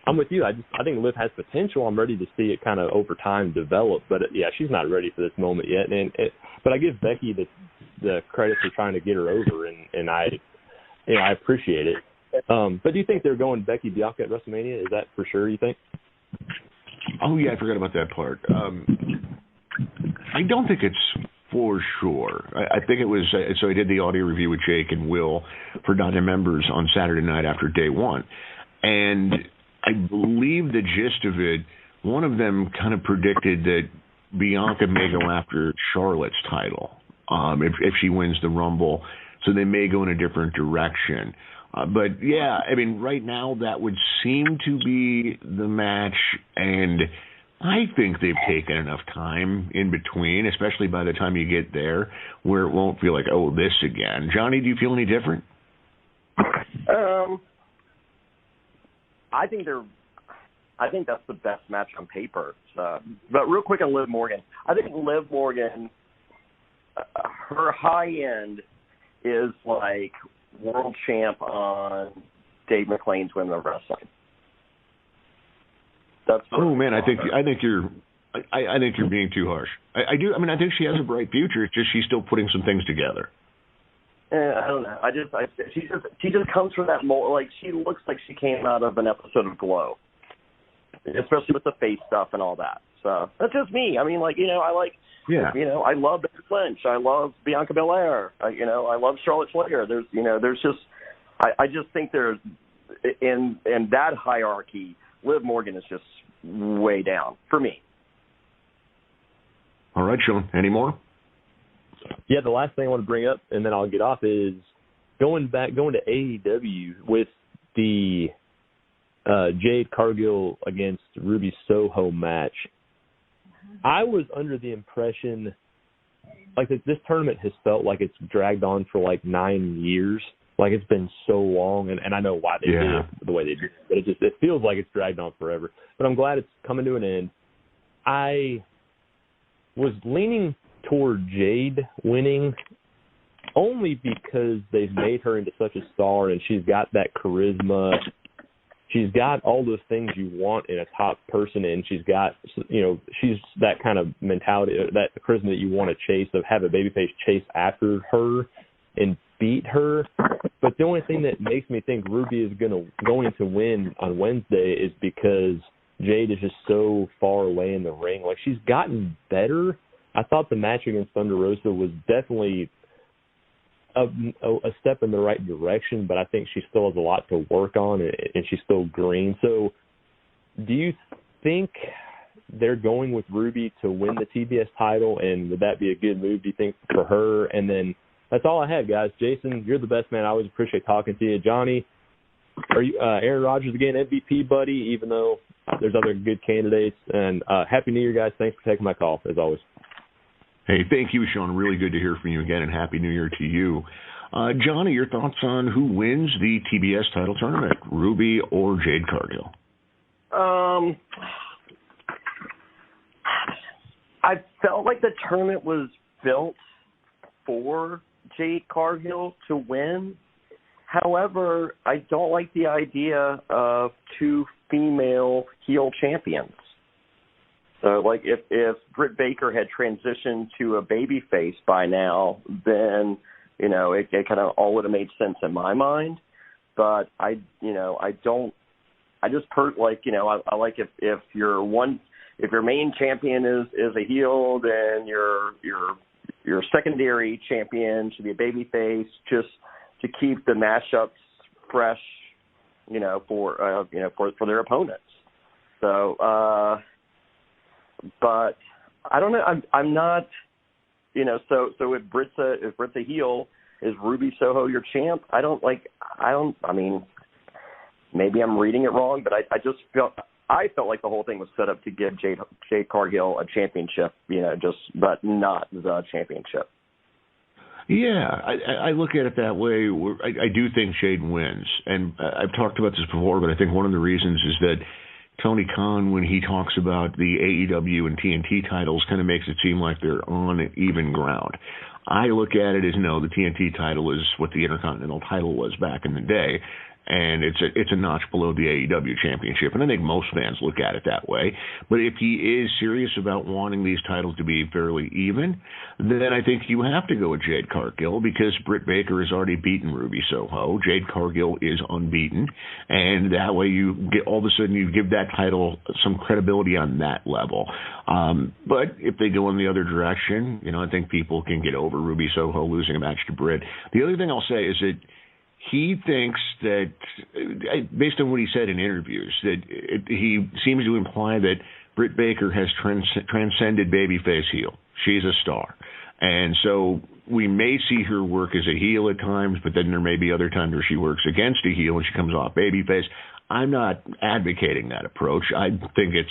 I'm with you. I think Liv has potential. I'm ready to see it kind of over time develop. But yeah, she's not ready for this moment yet. But I give Becky the credit for trying to get her over, and I appreciate it. But do you think they're going Becky Bianca at WrestleMania? Is that for sure, you think? Oh, yeah, I forgot about that part. I don't think it's for sure. I think it was, so I did the audio review with Jake and Will for non-members on Saturday night after day one. And I believe the gist of it, one of them kind of predicted that Bianca may go after Charlotte's title if she wins the Rumble. So they may go in a different direction. But, yeah, I mean, right now that would seem to be the match, and I think they've taken enough time in between, especially by the time you get there, where it won't feel like, oh, this again. Johnny, do you feel any different? I think that's the best match on paper. But real quick on Liv Morgan, I think Liv Morgan, her high end is like world champ on Dave McClain's Women of Wrestling. Oh man, I think you're being too harsh. I do. I mean, I think she has a bright future. It's just she's still putting some things together. I don't know. She just comes from that mold. Like, she looks like she came out of an episode of Glow, especially with the face stuff and all that. So that's just me. I mean, like, I I love Becky Lynch. I love Bianca Belair. I love Charlotte Flair. There's just, I just think there's in that hierarchy, Liv Morgan is just way down for me. All right, Sean. Any more? Yeah, the last thing I want to bring up, and then I'll get off, is going to AEW with the Jade Cargill against Ruby Soho match. I was under the impression, like, this tournament has felt like it's dragged on for like 9 years. Like, it's been so long, and I know why they did it the way they did it, but it feels like it's dragged on forever. But I'm glad it's coming to an end. I was leaning toward Jade winning only because they've made her into such a star, and she's got that charisma. She's got all those things you want in a top person, and she's got, she's that kind of mentality, that charisma that you want to chase, of have a babyface chase after her and beat her. But the only thing that makes me think Ruby is going to win on Wednesday is because Jade is just so far away in the ring. Like, she's gotten better. I thought the match against Thunder Rosa was definitely a step in the right direction, but I think she still has a lot to work on, and she's still green. So do you think they're going with Ruby to win the TBS title, and would that be a good move, do you think, for her? And then that's all I had, guys. Jason, you're the best, man. I always appreciate talking to you. Johnny, are you Aaron Rodgers again, MVP, buddy, even though there's other good candidates? And Happy New Year, guys. Thanks for taking my call, as always. Hey, thank you, Sean. Really good to hear from you again, and Happy New Year to you. Johnny, your thoughts on who wins the TBS title tournament, Ruby or Jade Cargill? I felt like the tournament was built for Jade Cargill to win. However, I don't like the idea of two female heel champions. So, like, if Britt Baker had transitioned to a babyface by now, then, it kind of all would have made sense in my mind. But I like if your main champion is a heel, then your secondary champion should be a babyface, just to keep the matchups fresh, for their opponents. So, but I don't know. I'm not, So if Britt's a heel, is Ruby Soho your champ? I mean, maybe I'm reading it wrong, but I just felt like the whole thing was set up to give Jade Cargill a championship, but not the championship. Yeah, I look at it that way. I do think Jade wins, and I've talked about this before, but I think one of the reasons is that Tony Khan, when he talks about the AEW and TNT titles, kind of makes it seem like they're on even ground. I look at it as, no, the TNT title is what the Intercontinental title was back in the day, and it's a notch below the AEW championship, and I think most fans look at it that way. But if he is serious about wanting these titles to be fairly even, then I think you have to go with Jade Cargill, because Britt Baker has already beaten Ruby Soho. Jade Cargill is unbeaten, and that way you get, all of a sudden you give that title some credibility on that level. But if they go in the other direction, I think people can get over Ruby Soho losing a match to Britt. The other thing I'll say is that he thinks that, based on what he said in interviews, that he seems to imply that Britt Baker has transcended babyface heel. She's a star. And so we may see her work as a heel at times, but then there may be other times where she works against a heel and she comes off babyface. I'm not advocating that approach. I think it's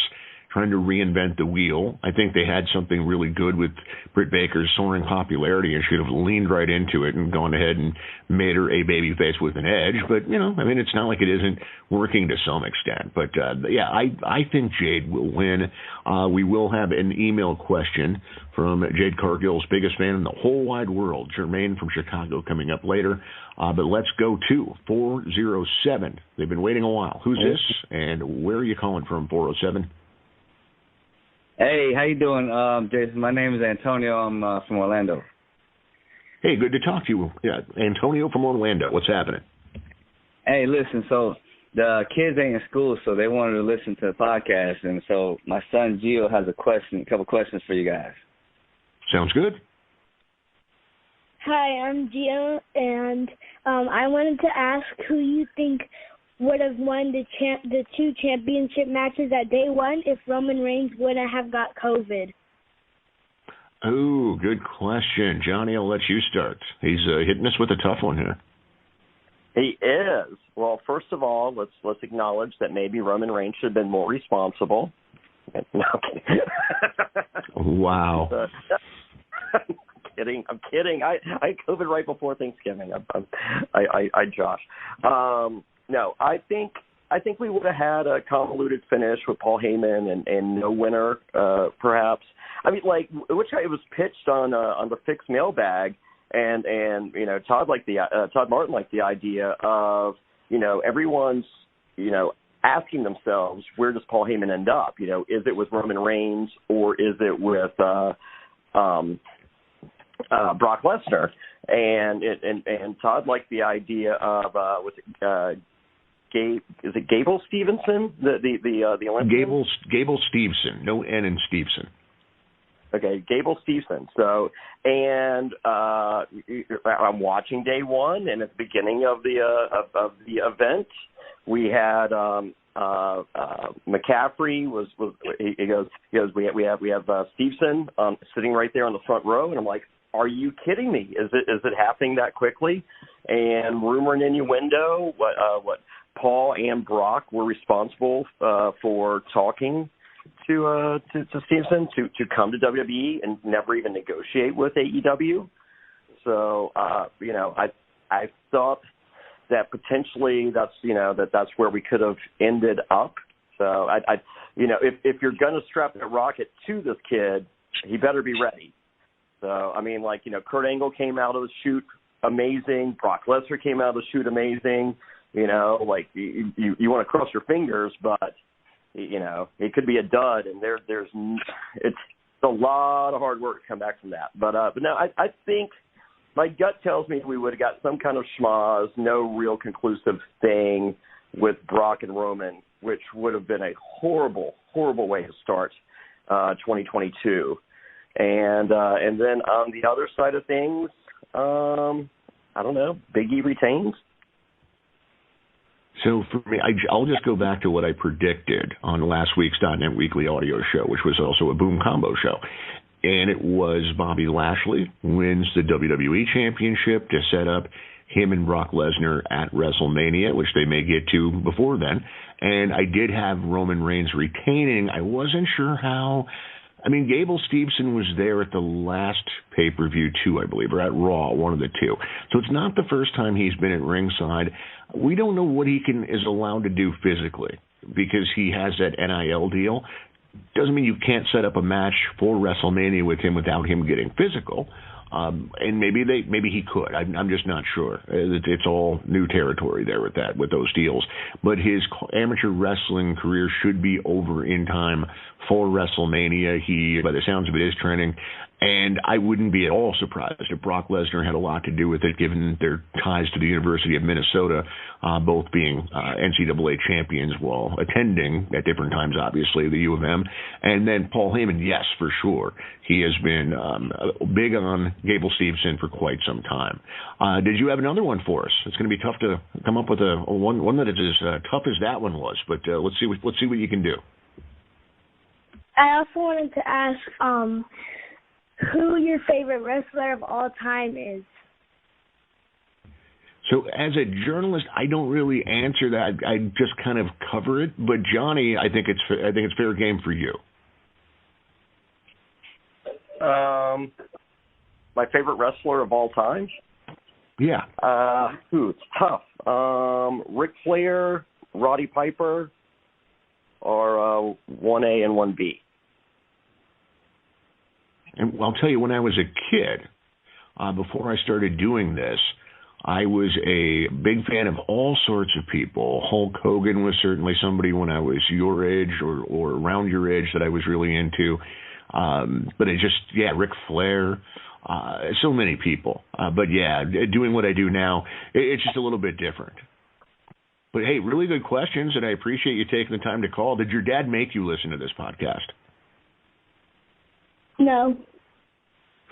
trying to reinvent the wheel. I think they had something really good with Britt Baker's soaring popularity and should have leaned right into it and gone ahead and made her a babyface with an edge. But, it's not like it isn't working to some extent. But, I think Jade will win. We will have an email question from Jade Cargill's biggest fan in the whole wide world, Jermaine from Chicago, coming up later. But let's go to 407. They've been waiting a while. Who's this, and where are you calling from, 407? Hey, how you doing, Jason? My name is Antonio. I'm from Orlando. Hey, good to talk to you. Yeah, Antonio from Orlando. What's happening? Hey, listen, so the kids ain't in school, so they wanted to listen to the podcast, and so my son Gio has a couple questions for you guys. Sounds good. Hi, I'm Gio, and I wanted to ask who you think would have won the two championship matches at day one if Roman Reigns wouldn't have got COVID. Oh, good question. Johnny, I'll let you start. He's hitting us with a tough one here. He is. Well, first of all, let's acknowledge that maybe Roman Reigns should have been more responsible. No, I'm kidding. Wow. I'm kidding. I had COVID right before Thanksgiving. I Josh. No, I think we would have had a convoluted finish with Paul Heyman and no winner, perhaps. I mean, which it was pitched on the fixed mailbag, and Todd Martin liked the idea of everyone's asking themselves, where does Paul Heyman end up? Is it with Roman Reigns or is it with Brock Lesnar? And Todd liked the idea of is it Gable Stevenson, the Olympian? Gable Stevenson, no N in Stevenson. Okay, Gable Stevenson. So, and I'm watching day one, and at the beginning of the event, we had McCaffrey he goes we have Stevenson sitting right there on the front row, and I'm like, are you kidding me? Is it happening that quickly? And rumor and innuendo, what Paul and Brock were responsible for talking to Stevenson to come to WWE and never even negotiate with AEW. So I thought that potentially that's where we could have ended up. So if you're gonna strap that rocket to this kid, he better be ready. So I mean, Kurt Angle came out of the chute amazing. Brock Lesnar came out of the chute amazing. You want to cross your fingers, but it could be a dud, and it's a lot of hard work to come back from that. But no, I think my gut tells me we would have got some kind of schmoz, no real conclusive thing with Brock and Roman, which would have been a horrible, horrible way to start 2022. And then on the other side of things, I don't know, Big E retains. So for me, I'll just go back to what I predicted on last week's .NET Weekly audio show, which was also a Boom Combo show. And it was Bobby Lashley wins the WWE Championship to set up him and Brock Lesnar at WrestleMania, which they may get to before then. And I did have Roman Reigns retaining. I wasn't sure how. I mean, Gable Stevenson was there at the last pay-per-view, too, I believe, or at Raw, one of the two. So it's not the first time he's been at ringside. We don't know what he is allowed to do physically. because he has that NIL deal. Doesn't mean you can't set up a match for WrestleMania with him without him getting physical. And maybe he could. I'm just not sure. It's all new territory there with those deals. But his amateur wrestling career should be over in time for WrestleMania. He, by the sounds of it, is training. And I wouldn't be at all surprised if Brock Lesnar had a lot to do with it, given their ties to the University of Minnesota, both being NCAA champions while attending at different times, obviously, the U of M. And then Paul Heyman, yes, for sure. He has been big on Gable Steveson for quite some time. Did you have another one for us? It's going to be tough to come up with one that is as tough as that one was, but let's see what you can do. I also wanted to ask who your favorite wrestler of all time is. So as a journalist, I don't really answer that. I just kind of cover it. But Johnny, I think it's fair game for you. My favorite wrestler of all time? Yeah. It's tough. Ric Flair, Roddy Piper, or 1A and 1B. And I'll tell you, when I was a kid, before I started doing this, I was a big fan of all sorts of people. Hulk Hogan was certainly somebody when I was your age or around your age that I was really into. But Ric Flair, so many people. But yeah, doing what I do now, it's just a little bit different. But hey, really good questions, and I appreciate you taking the time to call. Did your dad make you listen to this podcast? No.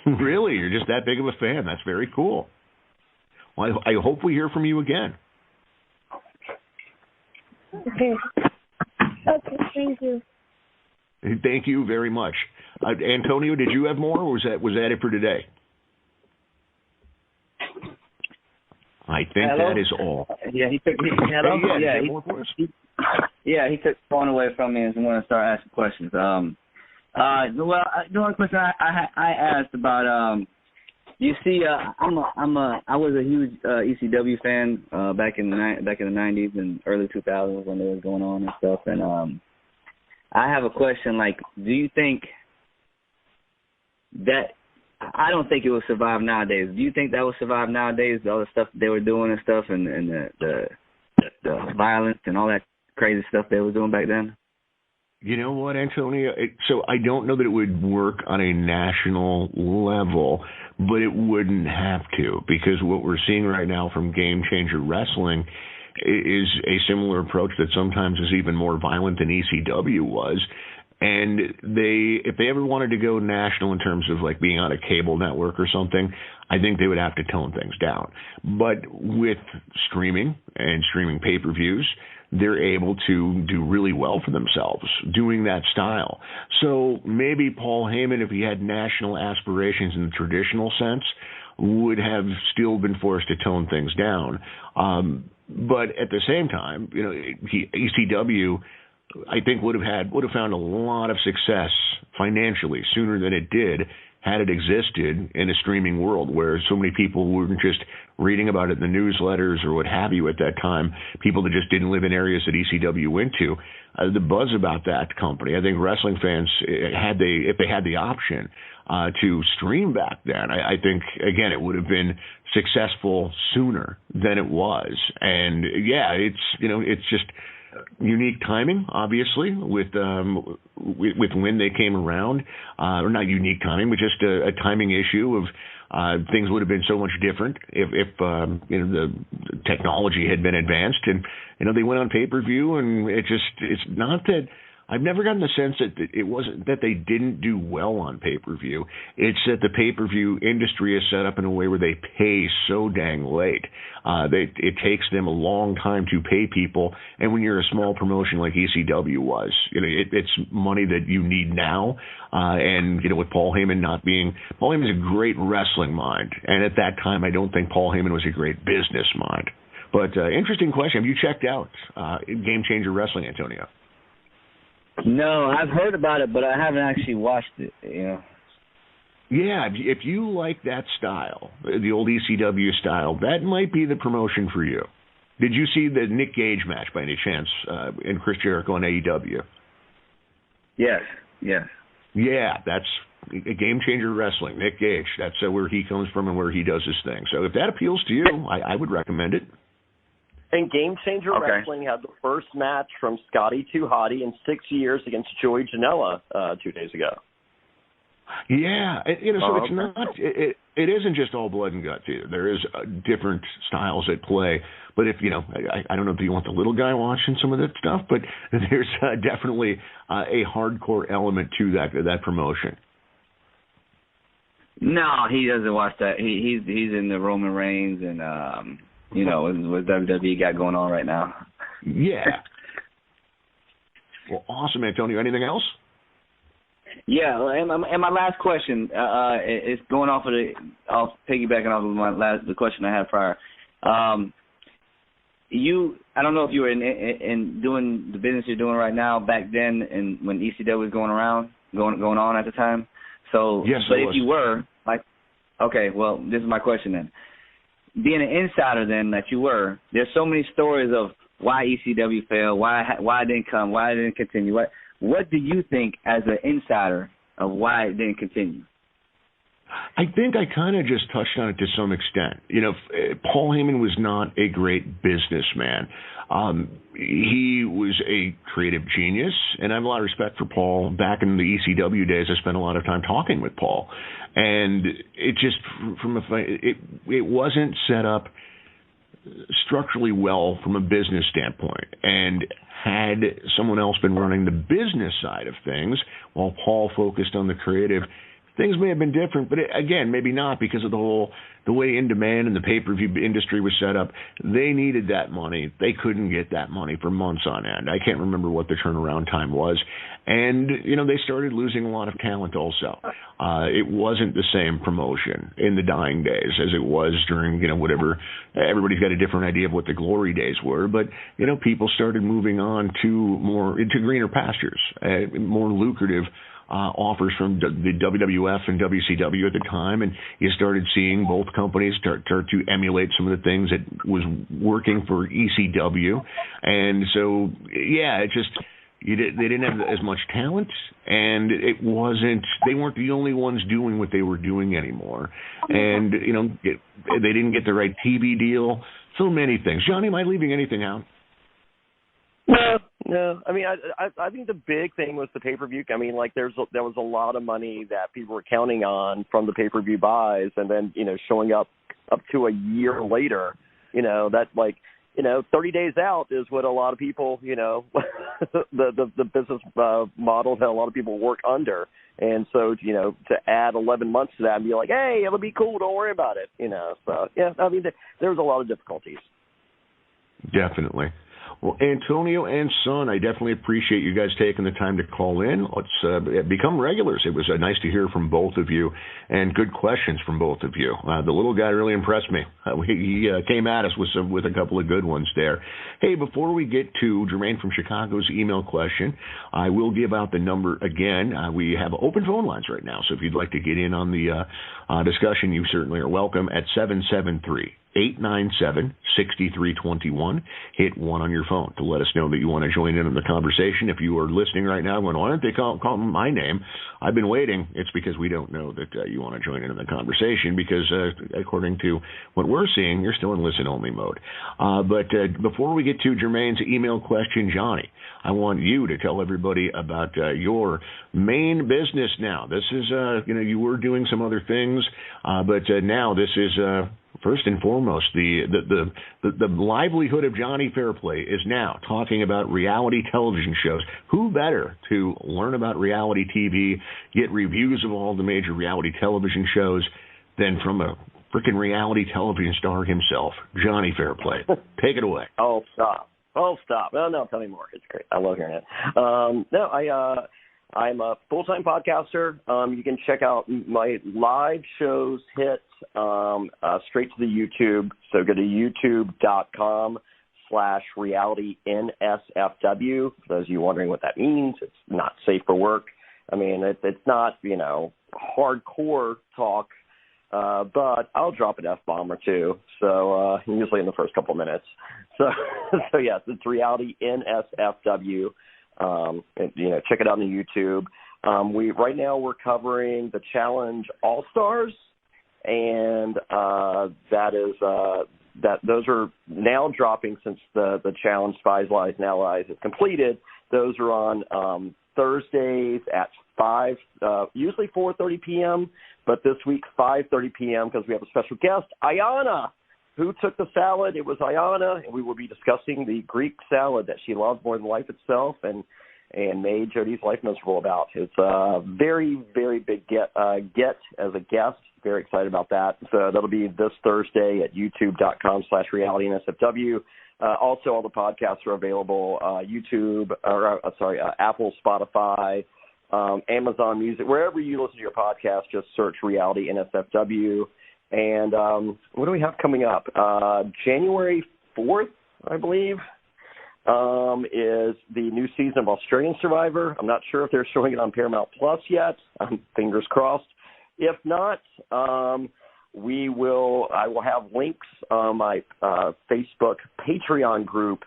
Really? You're just that big of a fan. That's very cool. Well, I hope we hear from you again. Okay. Okay, thank you. Thank you very much. Antonio, did you have more, or was that it for today? I think that is all. Yeah, he took he took the phone away from me and wanted to start asking questions. The only question I asked about, you see, I was a huge ECW fan back in the 90s and early 2000s when it was going on and stuff. And I have a question. Like, do you think that? I don't think it will survive nowadays. Do you think that will survive nowadays? All the stuff they were doing and stuff, and the violence and all that crazy stuff they were doing back then. You know what, Antonio? So I don't know that it would work on a national level, but it wouldn't have to, because what we're seeing right now from Game Changer Wrestling is a similar approach that sometimes is even more violent than ECW was. And if they ever wanted to go national in terms of like being on a cable network or something, I think they would have to tone things down. But with streaming and streaming pay-per-views, they're able to do really well for themselves doing that style. So maybe Paul Heyman, if he had national aspirations in the traditional sense, would have still been forced to tone things down. But at the same time, ECW, I think would have found a lot of success financially sooner than it did had it existed in a streaming world where so many people weren't just reading about it in the newsletters or what have you at that time, people that just didn't live in areas that ECW went to. The buzz about that company, I think wrestling fans, if they had the option to stream back then, I think, again, it would have been successful sooner than it was. And, yeah, it's just unique timing, obviously, with when they came around, or not unique timing, but just a timing issue of things would have been so much different if the technology had been advanced, and they went on pay-per-view, and it's not that. I've never gotten the sense that it wasn't that they didn't do well on pay-per-view. It's that the pay-per-view industry is set up in a way where they pay so dang late. It takes them a long time to pay people, and when you're a small promotion like ECW was, it's money that you need now. And with Paul Heyman Paul Heyman's a great wrestling mind, and at that time, I don't think Paul Heyman was a great business mind. But interesting question. Have you checked out Game Changer Wrestling, Antonio? No, I've heard about it, but I haven't actually watched it. Yeah, if you like that style, the old ECW style, that might be the promotion for you. Did you see the Nick Gage match by any chance in Chris Jericho on AEW? Yes. Yeah, that's a Game Changer Wrestling. Nick Gage. That's where he comes from and where he does his thing. So if that appeals to you, I would recommend it. And Game Changer Wrestling had the first match from Scotty 2 Hotty in 6 years against Joey Janela 2 days ago. Yeah, so it's not. It isn't just all blood and guts either. There is different styles at play. But if I don't know if you want the little guy watching some of that stuff, but there's definitely a hardcore element to that promotion. No, he doesn't watch that. He's in the Roman Reigns and what WWE got going on right now. Yeah. Well, awesome, Antonio. Anything else? Yeah, and my last question is going piggybacking off of the question I had prior. I don't know if you were in doing the business you're doing right now back then, and when ECW was going on at the time. So, yes, but if you were, okay, well, this is my question then. Being an insider then that you were, there's so many stories of why ECW failed, why it didn't come, why it didn't continue. What do you think as an insider of why it didn't continue? I think I kind of just touched on it to some extent. Paul Heyman was not a great businessman. He was a creative genius, and I have a lot of respect for Paul. Back in the ECW days, I spent a lot of time talking with Paul, and it just it wasn't set up structurally well from a business standpoint. And had someone else been running the business side of things while Paul focused on the creative, things may have been different, but again, maybe not, because of the way In Demand and the pay-per-view industry was set up. They needed that money. They couldn't get that money for months on end. I can't remember what the turnaround time was. And, they started losing a lot of talent also. It wasn't the same promotion in the dying days as it was during, whatever. Everybody's got a different idea of what the glory days were. But, people started moving on into greener pastures, more lucrative offers from the WWF and WCW at the time, and you started seeing both companies start to emulate some of the things that was working for ECW. And so, yeah, they didn't have as much talent, and they weren't the only ones doing what they were doing anymore. And, they didn't get the right TV deal. So many things. Johnny, am I leaving anything out? No. I mean, I think the big thing was the pay-per-view. I mean, there was a lot of money that people were counting on from the pay-per-view buys, and then showing up to a year later, that 30 days out is what a lot of people, the business model that a lot of people work under. And so, to add 11 months to that and be like, hey, it'll be cool, don't worry about it, So, yeah, I mean, there was a lot of difficulties. Definitely. Well, Antonio and Son, I definitely appreciate you guys taking the time to call in. Let's become regulars. It was nice to hear from both of you, and good questions from both of you. The little guy really impressed me. He came at us with a couple of good ones there. Hey, before we get to Jermaine from Chicago's email question, I will give out the number again. We have open phone lines right now, so if you'd like to get in on the discussion, you certainly are welcome at 773-897-6321. Hit 1 on your phone to let us know that you want to join in on the conversation. If you are listening right now going, why don't they call my name? I've been waiting. It's because we don't know that you want to join in on the conversation, because according to what we're seeing, you're still in listen-only mode. But before we get to Jermaine's email question, Johnny, I want you to tell everybody about your main business now. This is, you were doing some other things, but now this is... First and foremost, the livelihood of Johnny Fairplay is now talking about reality television shows. Who better to learn about reality TV, get reviews of all the major reality television shows, than from a freaking reality television star himself, Johnny Fairplay. Take it away. Oh, stop. No, tell me more. It's great. I love hearing it. I'm a full-time podcaster. You can check out my live shows hit straight to the YouTube. So go to youtube.com/realitynsfw. For those of you wondering what that means, it's not safe for work. I mean, it's not, hardcore talk but I'll drop an F-bomb or two, so usually in the first couple of minutes. So yes, it's Reality NSFW. Check it out on YouTube. Right now we're covering the Challenge All-Stars, and those are now dropping since the Challenge Spies, Lies, and Allies is completed. Those are on Thursdays at 5, usually 4:30 p.m., but this week 5:30 p.m. because we have a special guest, Ayana. Who took the salad? It was Ayana, and we will be discussing the Greek salad that she loved more than life itself and made Jody's life miserable about. It's a very, very big get as a guest. Very excited about that. So that'll be this Thursday at youtube.com/realitynsfw. Also, all the podcasts are available, Apple, Spotify, Amazon Music, wherever you listen to your podcast, just search Reality NSFW. And what do we have coming up? January 4th, I believe, is the new season of Australian Survivor. I'm not sure if they're showing it on Paramount Plus yet. Fingers crossed. If not, I will have links on my Facebook Patreon group,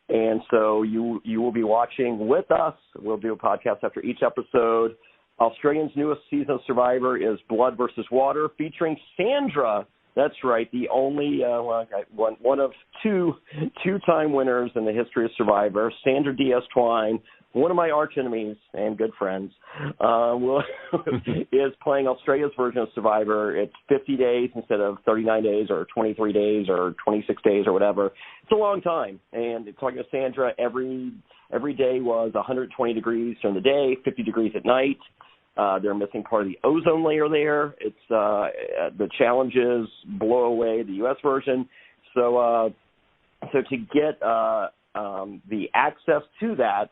and so you will be watching with us. We'll do a podcast after each episode. Australia's newest season of Survivor is Blood versus Water, featuring Sandra. That's right, the only one of two-time winners in the history of Survivor, Sandra Diaz-Twine, one of my arch enemies and good friends, is playing Australia's version of Survivor. It's 50 days instead of 39 days or 23 days or 26 days or whatever. It's a long time. And talking to Sandra, every day was 120 degrees during the day, 50 degrees at night. They're missing part of the ozone layer there. It's the challenges blow away the U.S. version. So to get the access to that,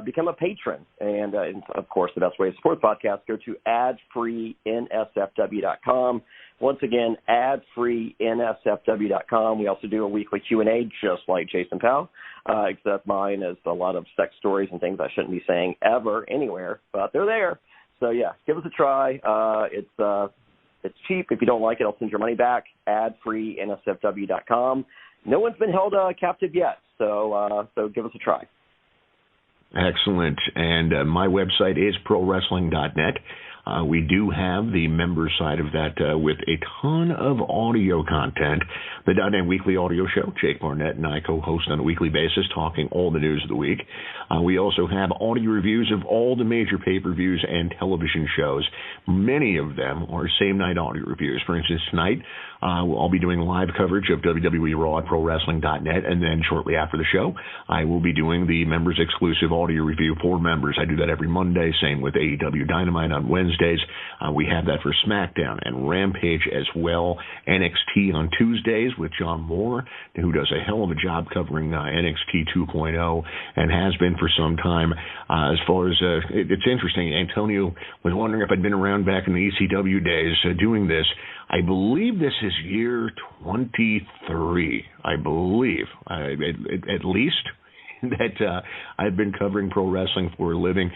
become a patron. And of course, the best way to support the podcast, go to adfreensfw.com. Once again, adfreensfw.com. We also do a weekly Q&A, just like Jason Powell, except mine is a lot of sex stories and things I shouldn't be saying ever, anywhere, but they're there. So, yeah, give us a try. It's cheap. If you don't like it, I'll send your money back. adfreensfw.com. No one's been held captive yet, so give us a try. Excellent. And my website is prowrestling.net. We do have the member side of that with a ton of audio content. The .NET Weekly Audio Show, Jake Barnett and I co-host on a weekly basis, talking all the news of the week. We also have audio reviews of all the major pay-per-views and television shows. Many of them are same-night audio reviews. For instance, tonight, I'll be doing live coverage of WWE Raw at ProWrestling.net, and then shortly after the show, I will be doing the members-exclusive audio review for members. I do that every Monday, same with AEW Dynamite on Wednesdays. We have that for SmackDown and Rampage as well. NXT on Tuesdays with John Moore, who does a hell of a job covering NXT 2.0 and has been for some time. As far as it's interesting, Antonio was wondering if I'd been around back in the ECW days doing this. I believe this is year 23, I believe, at least, that I've been covering pro wrestling for a living.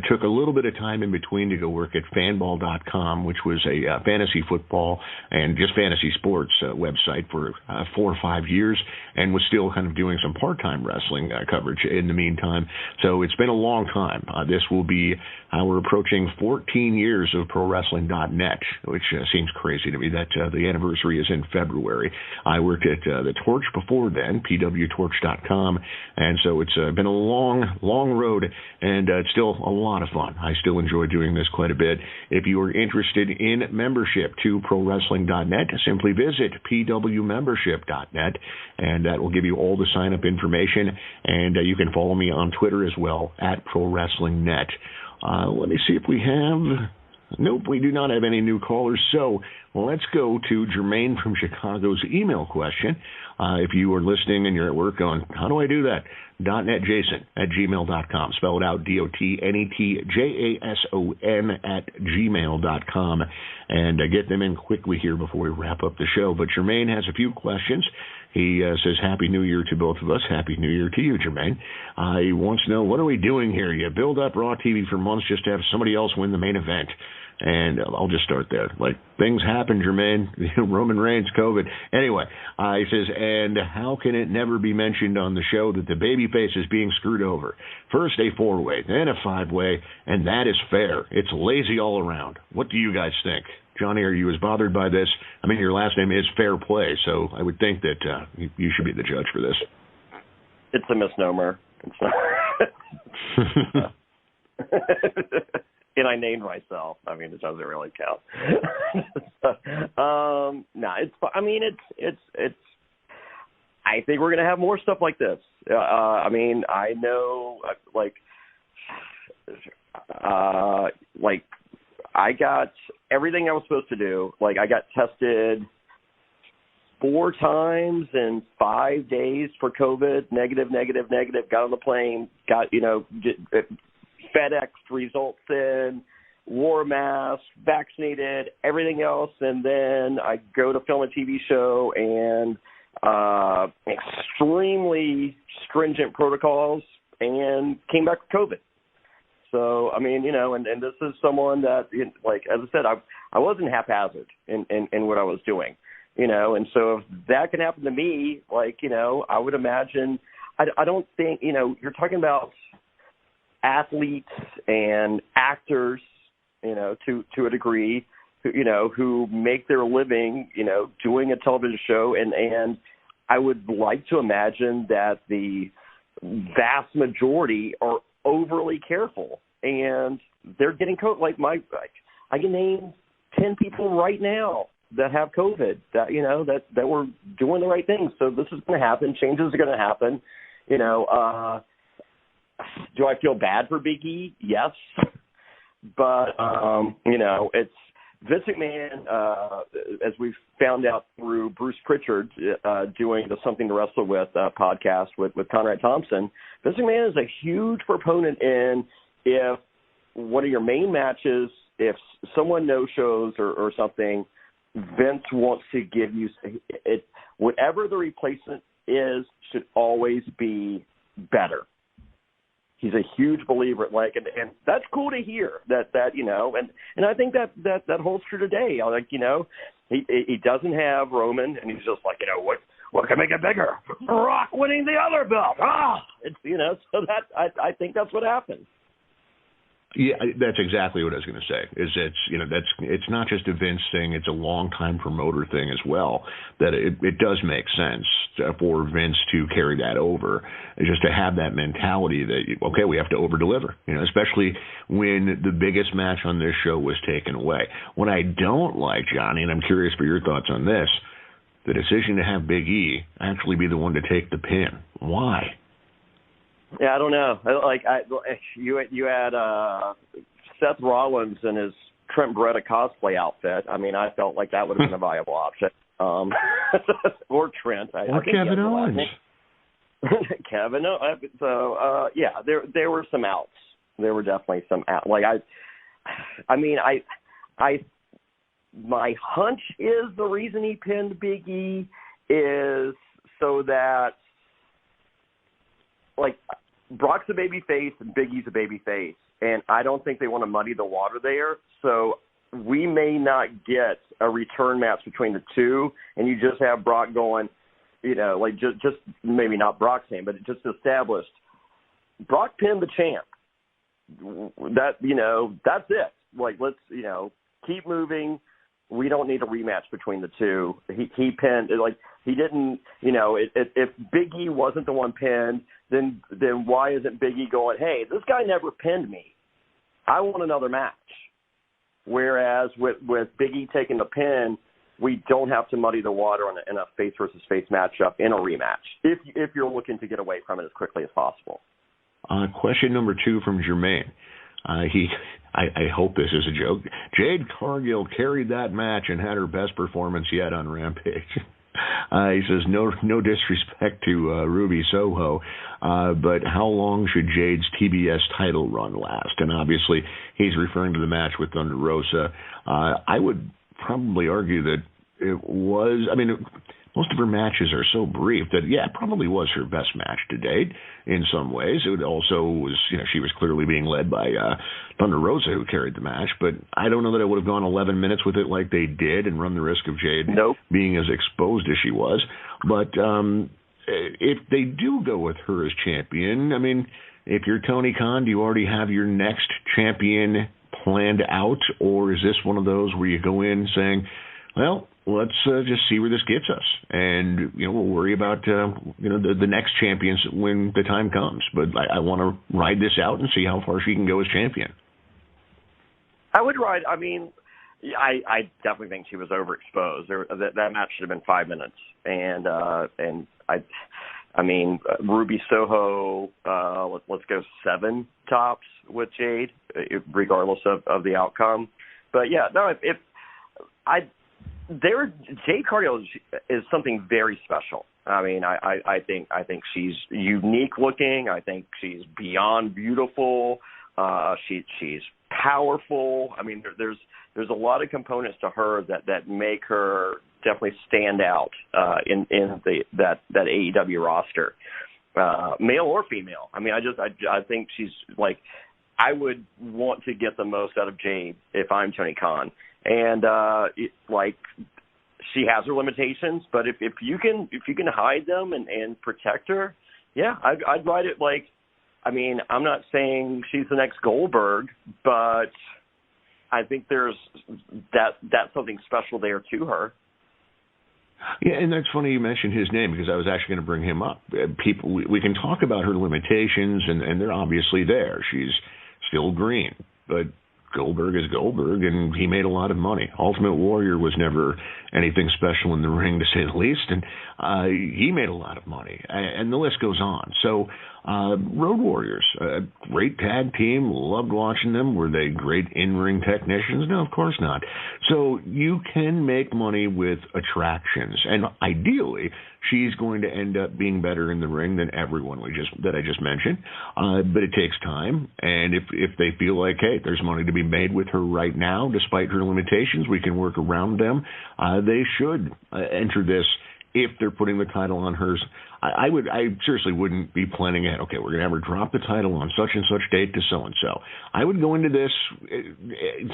Took a little bit of time in between to go work at fanball.com, which was a fantasy football and just fantasy sports website for 4 or 5 years, and was still kind of doing some part-time wrestling coverage in the meantime. So it's been a long time. This will be, we're approaching 14 years of prowrestling.net, which seems crazy to me that the anniversary is in February. I worked at the Torch before then, pwtorch.com, and so it's been a long road, and it's still a lot of fun. I still enjoy doing this quite a bit. If you are interested in membership to prowrestling.net, simply visit pwmembership.net, and that will give you all the sign-up information, and you can follow me on Twitter as well, at prowrestlingnet. Let me see if we have... Nope, we do not have any new callers, so let's go to Jermaine from Chicago's email question. If you are listening and you're at work going, how do I do that? .netjason@gmail.com. Spell it out, DOTNETJASON@gmail.com. And get them in quickly here before we wrap up the show. But Jermaine has a few questions. He says, Happy New Year to both of us. Happy New Year to you, Jermaine. He wants to know, what are we doing here? You build up Raw TV for months just to have somebody else win the main event. And I'll just start there. Like, things happen, Jermaine. Roman Reigns, COVID. Anyway, he says, and how can it never be mentioned on the show that the babyface is being screwed over? First a 4-way, then a 5-way, and that is fair. It's lazy all around. What do you guys think? Johnny, are you as bothered by this? I mean, your last name is Fair Play, so I would think that you should be the judge for this. It's a misnomer. It's not. And I named myself. I mean, it doesn't really count. No, it's. I mean, it's. I think we're gonna have more stuff like this. I mean, I know, like I got everything I was supposed to do. Like, I got tested 4 times in 5 days for COVID. Negative. Got on the plane. Got FedEx results in, wore a mask, vaccinated, everything else, and then I go to film a TV show and extremely stringent protocols and came back with COVID. So, I mean, and this is someone that, like, as I said, I wasn't haphazard in what I was doing, and so if that can happen to me, like, I would imagine, I don't think, you're talking about athletes and actors, to a degree, who make their living, doing a television show, and I would like to imagine that the vast majority are overly careful, and they're getting COVID. Like, I can name 10 people right now that have COVID that that were doing the right things. So this is going to happen. Changes are going to happen. Do I feel bad for Big E? Yes. But, it's Vince McMahon, as we've found out through Bruce Pritchard doing the Something to Wrestle With podcast with Conrad Thompson, Vince McMahon is a huge proponent in, if one of your main matches, if someone no-shows or something, Vince wants to give you it. Whatever the replacement is should always be better. He's a huge believer, and that's cool to hear. And I think that holds true today. He doesn't have Roman, and he's just like, what can make it bigger? Rock winning the other belt. So that I think that's what happened. Yeah, that's exactly what I was going to say. It's not just a Vince thing; it's a long-time promoter thing as well. That it does make sense for Vince to carry that over, just to have that mentality that we have to over-deliver. Especially when the biggest match on this show was taken away. What I don't like, Johnny, and I'm curious for your thoughts on this, the decision to have Big E actually be the one to take the pin. Why? Yeah, I don't know. You had Seth Rollins in his Trent Beretta cosplay outfit. I mean, I felt like that would have been a viable option. Or Trent. Or Kevin Owens. Kevin Owens. So, there were some outs. There were definitely some outs. My hunch is the reason he pinned Big E is so that, Brock's a baby face and Big E's a baby face, and I don't think they want to muddy the water there. So we may not get a return match between the two, and you just have Brock going, just maybe not Brock's name, but it just established Brock pinned the champ. That's it. Let's keep moving. We don't need a rematch between the two. He pinned, he didn't, if Big E wasn't the one pinned, then why isn't Big E going, hey, this guy never pinned me. I want another match. Whereas with Big E taking the pin, we don't have to muddy the water in a face versus face matchup in a rematch if you're looking to get away from it as quickly as possible. Question number 2 from Jermaine. I hope this is a joke. Jade Cargill carried that match and had her best performance yet on Rampage. He says, no disrespect to Ruby Soho, but how long should Jade's TBS title run last? And obviously, he's referring to the match with Thunder Rosa. I would probably argue that it was, most of her matches are so brief that, yeah, it probably was her best match to date in some ways. It also was, she was clearly being led by Thunder Rosa, who carried the match, but I don't know that I would have gone 11 minutes with it like they did and run the risk of Jade being as exposed as she was. But if they do go with her as champion, I mean, if you're Tony Khan, do you already have your next champion planned out, or is this one of those where you go in saying, well, let's just see where this gets us, and we'll worry about the next champions when the time comes. But I want to ride this out and see how far she can go as champion. I would ride. I mean, I definitely think she was overexposed. That match should have been 5 minutes, and I mean, Ruby Soho, let's go 7 tops with Jade, regardless of the outcome. But yeah, no, Jade Cargill is something very special. I mean, I think she's unique looking. I think she's beyond beautiful. She's powerful. I mean, there's a lot of components to her that make her definitely stand out in that AEW roster, male or female. I mean, I think she's like, I would want to get the most out of Jade if I'm Tony Khan, and she has her limitations, but if you can hide them and protect her, yeah, I'd ride it. Like, I mean, I'm not saying she's the next Goldberg, but I think there's that's something special there to her. Yeah, and that's funny you mentioned his name, because I was actually going to bring him up. People, we can talk about her limitations, and they're obviously there. She's still green, but Goldberg is Goldberg, and he made a lot of money. Ultimate Warrior was never anything special in the ring, to say the least, and he made a lot of money, and the list goes on. So Road Warriors, a great tag team, loved watching them. Were they great in-ring technicians? No, of course not. So you can make money with attractions, and ideally, she's going to end up being better in the ring than everyone that I just mentioned. But it takes time, and if they feel like, hey, there's money to be made with her right now, despite her limitations, we can work around them, they should enter this if they're putting the title on hers. I seriously wouldn't be planning ahead. Okay, we're going to have her drop the title on such and such date to so and so. I would go into this.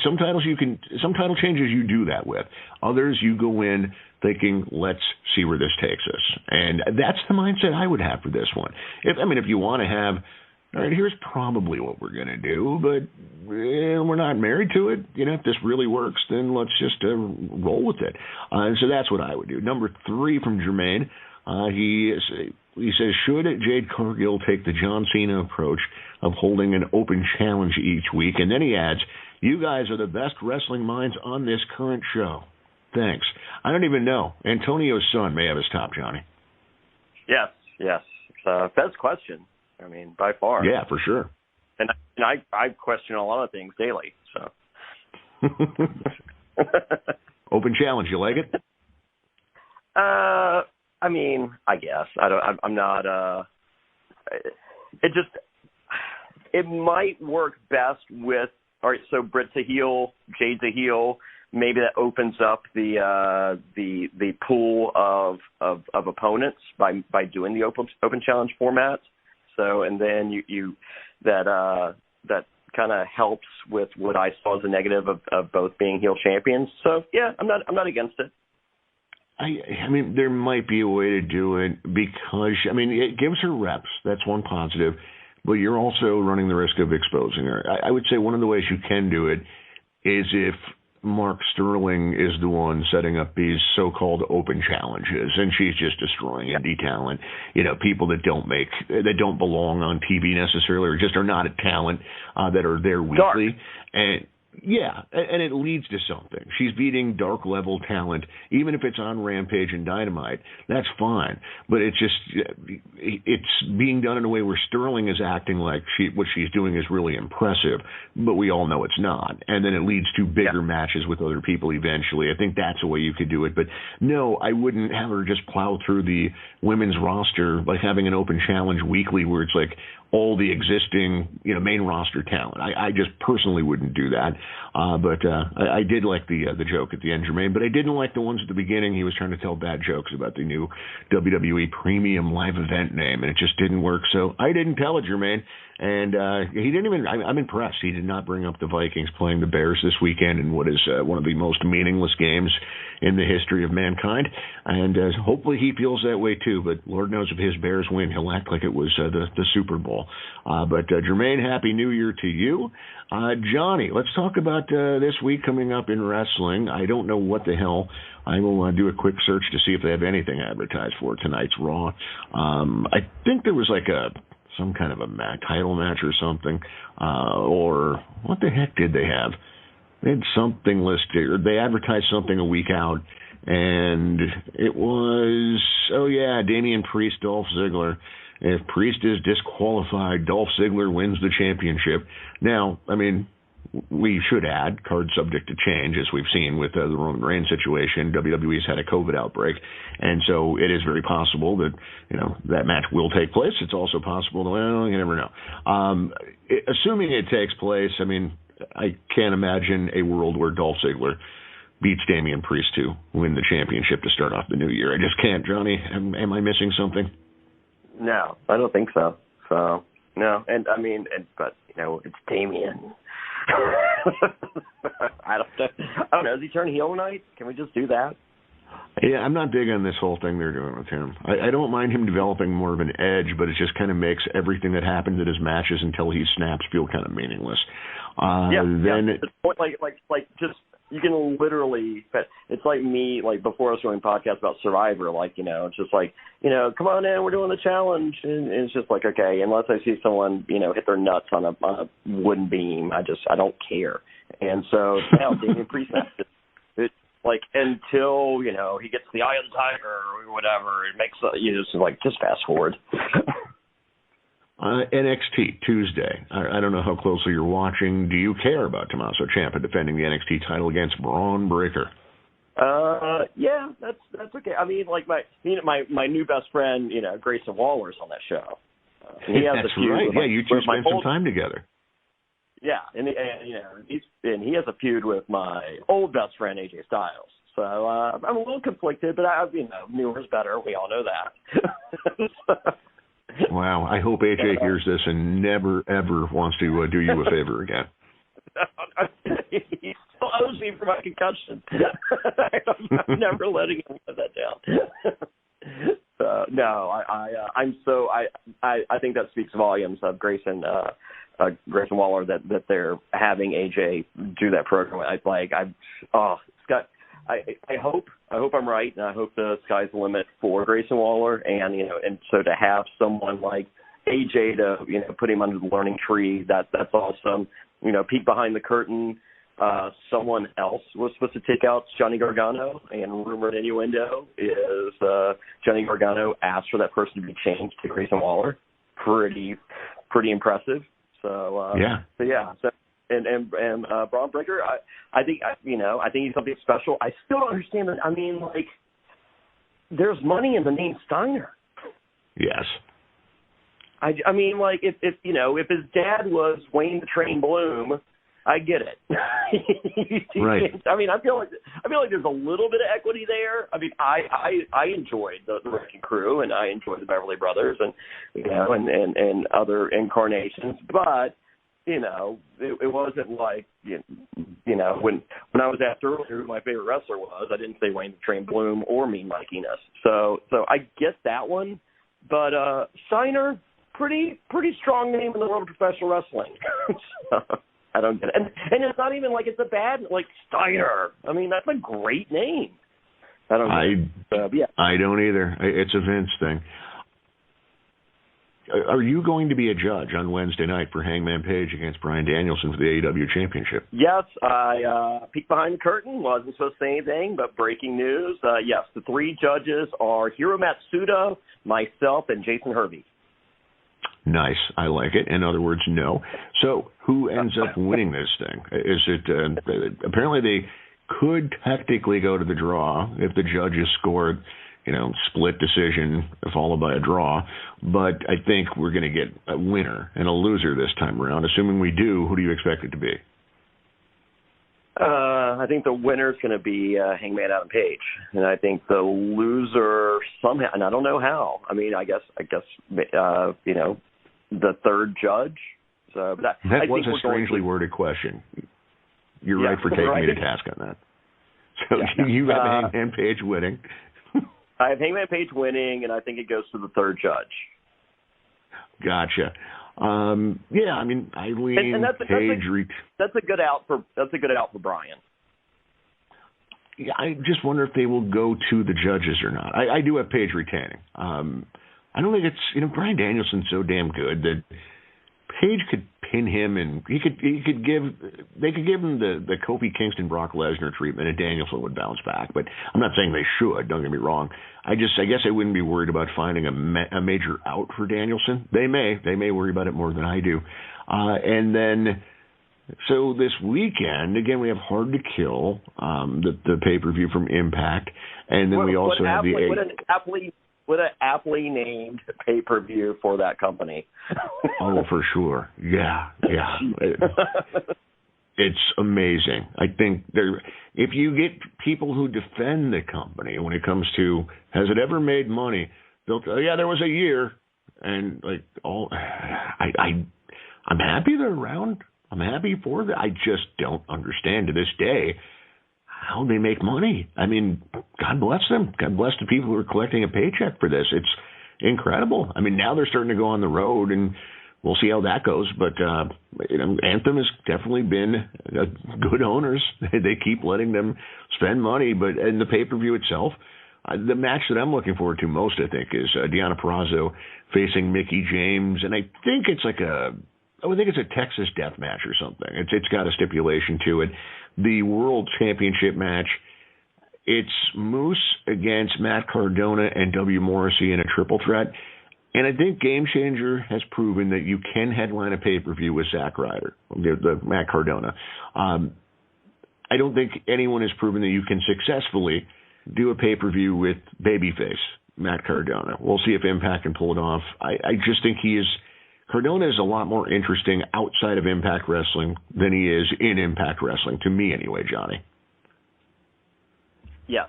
Some title changes you do that with. Others you go in thinking, let's see where this takes us, and that's the mindset I would have for this one. If you want to have, all right, here's probably what we're going to do, but we're not married to it. If this really works, then let's just roll with it. And so that's what I would do. Number 3 from Jermaine. He says, should Jade Cargill take the John Cena approach of holding an open challenge each week? And then he adds, you guys are the best wrestling minds on this current show. Thanks. I don't even know. Antonio's son may have his top, Johnny. Yes. It's a best question. I mean, by far. Yeah, for sure. And I question a lot of things daily. So. Open challenge, you like it? I mean, I guess I'm not. It might work best with. All right, so Britt's a heel, Jade's a heel. Maybe that opens up the pool of opponents by doing the open challenge format. So, and then you that kind of helps with what I saw as a negative of both being heel champions. So yeah, I'm not against it. I mean, there might be a way to do it because, I mean, it gives her reps. That's one positive. But you're also running the risk of exposing her. I would say one of the ways you can do it is if Mark Sterling is the one setting up these so-called open challenges, and she's just destroying indie talent. People that don't belong on TV necessarily, or just are not a talent that are there weekly. And yeah, and it leads to something. She's beating dark level talent, even if it's on Rampage and Dynamite. That's fine, but it's being done in a way where Sterling is acting like what she's doing is really impressive, but we all know it's not. And then it leads to bigger matches with other people eventually. I think that's a way you could do it. But no, I wouldn't have her just plow through the women's roster like having an open challenge weekly where it's like all the existing, main roster talent. I just personally wouldn't do that. But I did like the joke at the end, Jermaine, but I didn't like the ones at the beginning. He was trying to tell bad jokes about the new WWE Premium Live Event name, and it just didn't work. So I didn't tell it, Jermaine. And he didn't even, I'm impressed. He did not bring up the Vikings playing the Bears this weekend in what is one of the most meaningless games in the history of mankind. And hopefully he feels that way too. But Lord knows if his Bears win, he'll act like it was the Super Bowl. But Jermaine, Happy New Year to you. Johnny, let's talk about this week coming up in wrestling. I don't know what the hell. I will do a quick search to see if they have anything advertised for tonight's Raw. I think there was like some kind of a title match or something, or what the heck did they have? They had something listed, or they advertised something a week out, and it was, Damian Priest, Dolph Ziggler. If Priest is disqualified, Dolph Ziggler wins the championship. Now, I mean, we should add, card subject to change, as we've seen with the Roman Reigns situation. WWE's had a COVID outbreak, and so it is very possible that, that match will take place. It's also possible that, you never know. Assuming it takes place, I mean, I can't imagine a world where Dolph Ziggler beats Damian Priest to win the championship to start off the new year. I just can't, Johnny. Am I missing something? No, I don't think so. So, no. And, I mean, but, it's Damian. I don't know. Is he turning heel tonight? Can we just do that? Yeah, I'm not big on this whole thing they're doing with him. I don't mind him developing more of an edge, but it just kind of makes everything that happens in his matches until he snaps feel kind of meaningless. Like just you can literally. It's like me, like before I was doing podcasts about Survivor. Like it's just like come on in, we're doing the challenge, and it's just like okay, unless I see someone hit their nuts on a wooden beam, I don't care. And so now Damian Priest. Like until he gets the eye of the tiger or whatever, it makes just fast forward. NXT Tuesday. I don't know how closely you're watching. Do you care about Tommaso Ciampa defending the NXT title against Braun Breaker? Yeah, that's okay. I mean, like my new best friend, Grayson Waller's on that show. He has that's right. Yeah, you two spent some time together. Yeah, and he has a feud with my old best friend AJ Styles. So I'm a little conflicted, but newer is better. We all know that. Wow, I hope AJ hears this and never ever wants to do you a favor again. He still owes me for my concussion. I'm never letting him live that down. No, I think that speaks volumes of Grayson Waller that they're having AJ do that program. I hope I'm right, and I hope the sky's the limit for Grayson Waller, and so to have someone like AJ to put him under the learning tree, that's awesome. Peek behind the curtain. Someone else was supposed to take out Johnny Gargano, and rumored innuendo is Johnny Gargano asked for that person to be changed to Grayson Waller. Pretty impressive. So and Braun Breaker, I think he's something special. I still don't understand that. I mean, like, there's money in the name Steiner. Yes. I mean, like, if his dad was Wayne the Train Bloom, I get it. Right. I mean, I feel like there's a little bit of equity there. I mean, I enjoyed the Wrecking Crew, and I enjoyed the Beverly Brothers, and and other incarnations, but it wasn't like when I was asked earlier who my favorite wrestler was, I didn't say Wayne the Train Bloom or Mean Mike Enos. So I get that one, but Steiner, pretty strong name in the world of professional wrestling. So, I don't get it. And it's not even like it's a bad, like, Steiner. I mean, that's a great name. I don't I don't either. It's a Vince thing. Are you going to be a judge on Wednesday night for Hangman Page against Bryan Danielson for the AEW Championship? Yes, I peeked behind the curtain. Wasn't supposed to say anything, but breaking news. Yes, the three judges are Hiro Matsuda, myself, and Jason Hervey. Nice. I like it. In other words, no. So who ends up winning this thing? Is it apparently they could technically go to the draw if the judges scored split decision followed by a draw. But I think we're going to get a winner and a loser this time around. Assuming we do, who do you expect it to be? I think the winner is going to be Hangman Adam Page, and I think the loser somehow, and I don't know how. I mean, I guess the third judge. So that was a strangely worded question. You're right for taking me to task on that. So you have Hangman Page winning. I have Hangman Page winning, and I think it goes to the third judge. Gotcha. I mean, I lean and that's a good out for Brian. Yeah, I just wonder if they will go to the judges or not. I do have Page retaining. I don't think it's Bryan Danielson's so damn good that Page could pin him, and they could give him the Kofi Kingston Brock Lesnar treatment, and Danielson would bounce back. But I'm not saying they should. Don't get me wrong. I guess I wouldn't be worried about finding a major out for Danielson. They may worry about it more than I do. And then so this weekend again we have Hard to Kill, the pay-per-view from Impact, and then we also have what an aptly named pay-per-view for that company. Oh, for sure. Yeah. It's amazing. I think if you get people who defend the company when it comes to has it ever made money, they'll tell you, there was a year, and I'm happy they're around. I'm happy for them. I just don't understand to this day how they make money. I mean, God bless them. God bless the people who are collecting a paycheck for this. It's incredible. I mean, now they're starting to go on the road, and we'll see how that goes. But Anthem has definitely been good owners. They keep letting them spend money. But in the pay-per-view itself, the match that I'm looking forward to most, I think, is Deonna Purrazzo facing Mickie James, and I think it's a Texas death match or something. It's got a stipulation to it. The World Championship match, it's Moose against Matt Cardona and W. Morrissey in a triple threat. And I think Game Changer has proven that you can headline a pay-per-view with Zack Ryder, the Matt Cardona. I don't think anyone has proven that you can successfully do a pay-per-view with babyface Matt Cardona. We'll see if Impact can pull it off. I just think Cardona is a lot more interesting outside of Impact Wrestling than he is in Impact Wrestling, to me anyway, Johnny. Yes.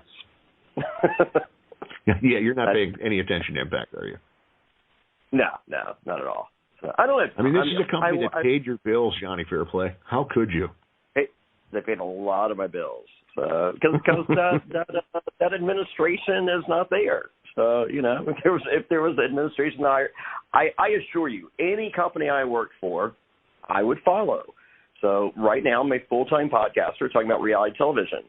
Yeah, you're not paying any attention to Impact, are you? No, not at all. So, I don't know. I mean, this is a company that paid your bills, Johnny Fairplay. How could you? Hey, they paid a lot of my bills because that administration is not there. So, if there was administration hire, I assure you, any company I worked for, I would follow. So right now I'm a full-time podcaster talking about reality television,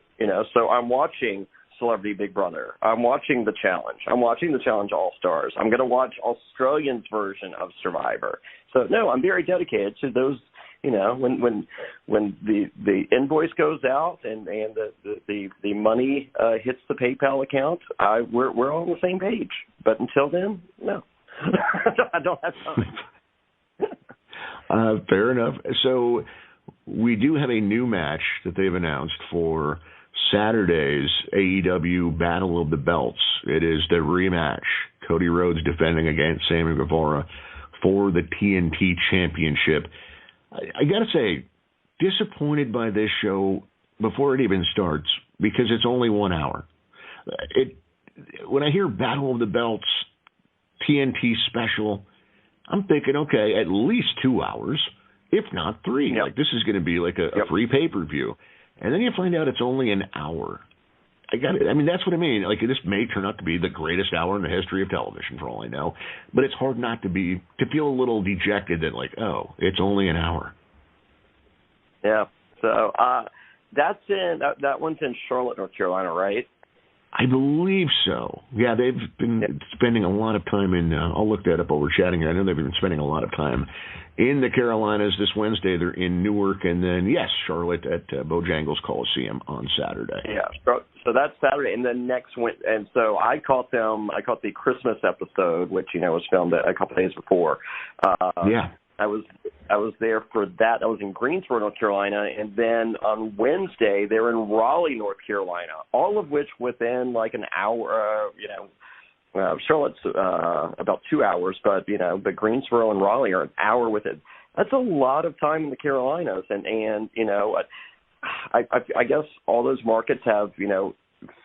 so I'm watching Celebrity Big Brother. I'm watching The Challenge. I'm watching The Challenge All-Stars. I'm going to watch Australians' version of Survivor. So, no, I'm very dedicated to those, when the invoice goes out and the money hits the PayPal account, we're all on the same page. But until then, no. I don't have time. Fair enough. So we do have a new match that they've announced for Saturday's AEW Battle of the Belts. It is the rematch. Cody Rhodes defending against Sammy Guevara for the TNT Championship. I got to say, disappointed by this show before it even starts because it's only 1 hour. When I hear Battle of the Belts, TNT special, I'm thinking, okay, at least 2 hours, if not 3. Yep. Like, this is going to be like a free pay-per-view. And then you find out it's only an hour. That's what I mean. Like, this may turn out to be the greatest hour in the history of television, for all I know. But it's hard not to feel a little dejected that, like, oh, it's only an hour. Yeah. So that one's in Charlotte, North Carolina, right? I believe so. Yeah, they've been spending a lot of time in, I'll look that up while we're chatting here. I know they've been spending a lot of time in the Carolinas. This Wednesday they're in Newark, and then, yes, Charlotte at Bojangles Coliseum on Saturday. Yeah, so that's Saturday, and then next Wednesday. And so I caught the Christmas episode, which, was filmed a couple days before. Yeah. I was there for that. I was in Greensboro, North Carolina, and then on Wednesday they were in Raleigh, North Carolina. All of which within like an hour. Charlotte's about 2 hours, but but Greensboro and Raleigh are an hour with it. That's a lot of time in the Carolinas, and I guess all those markets have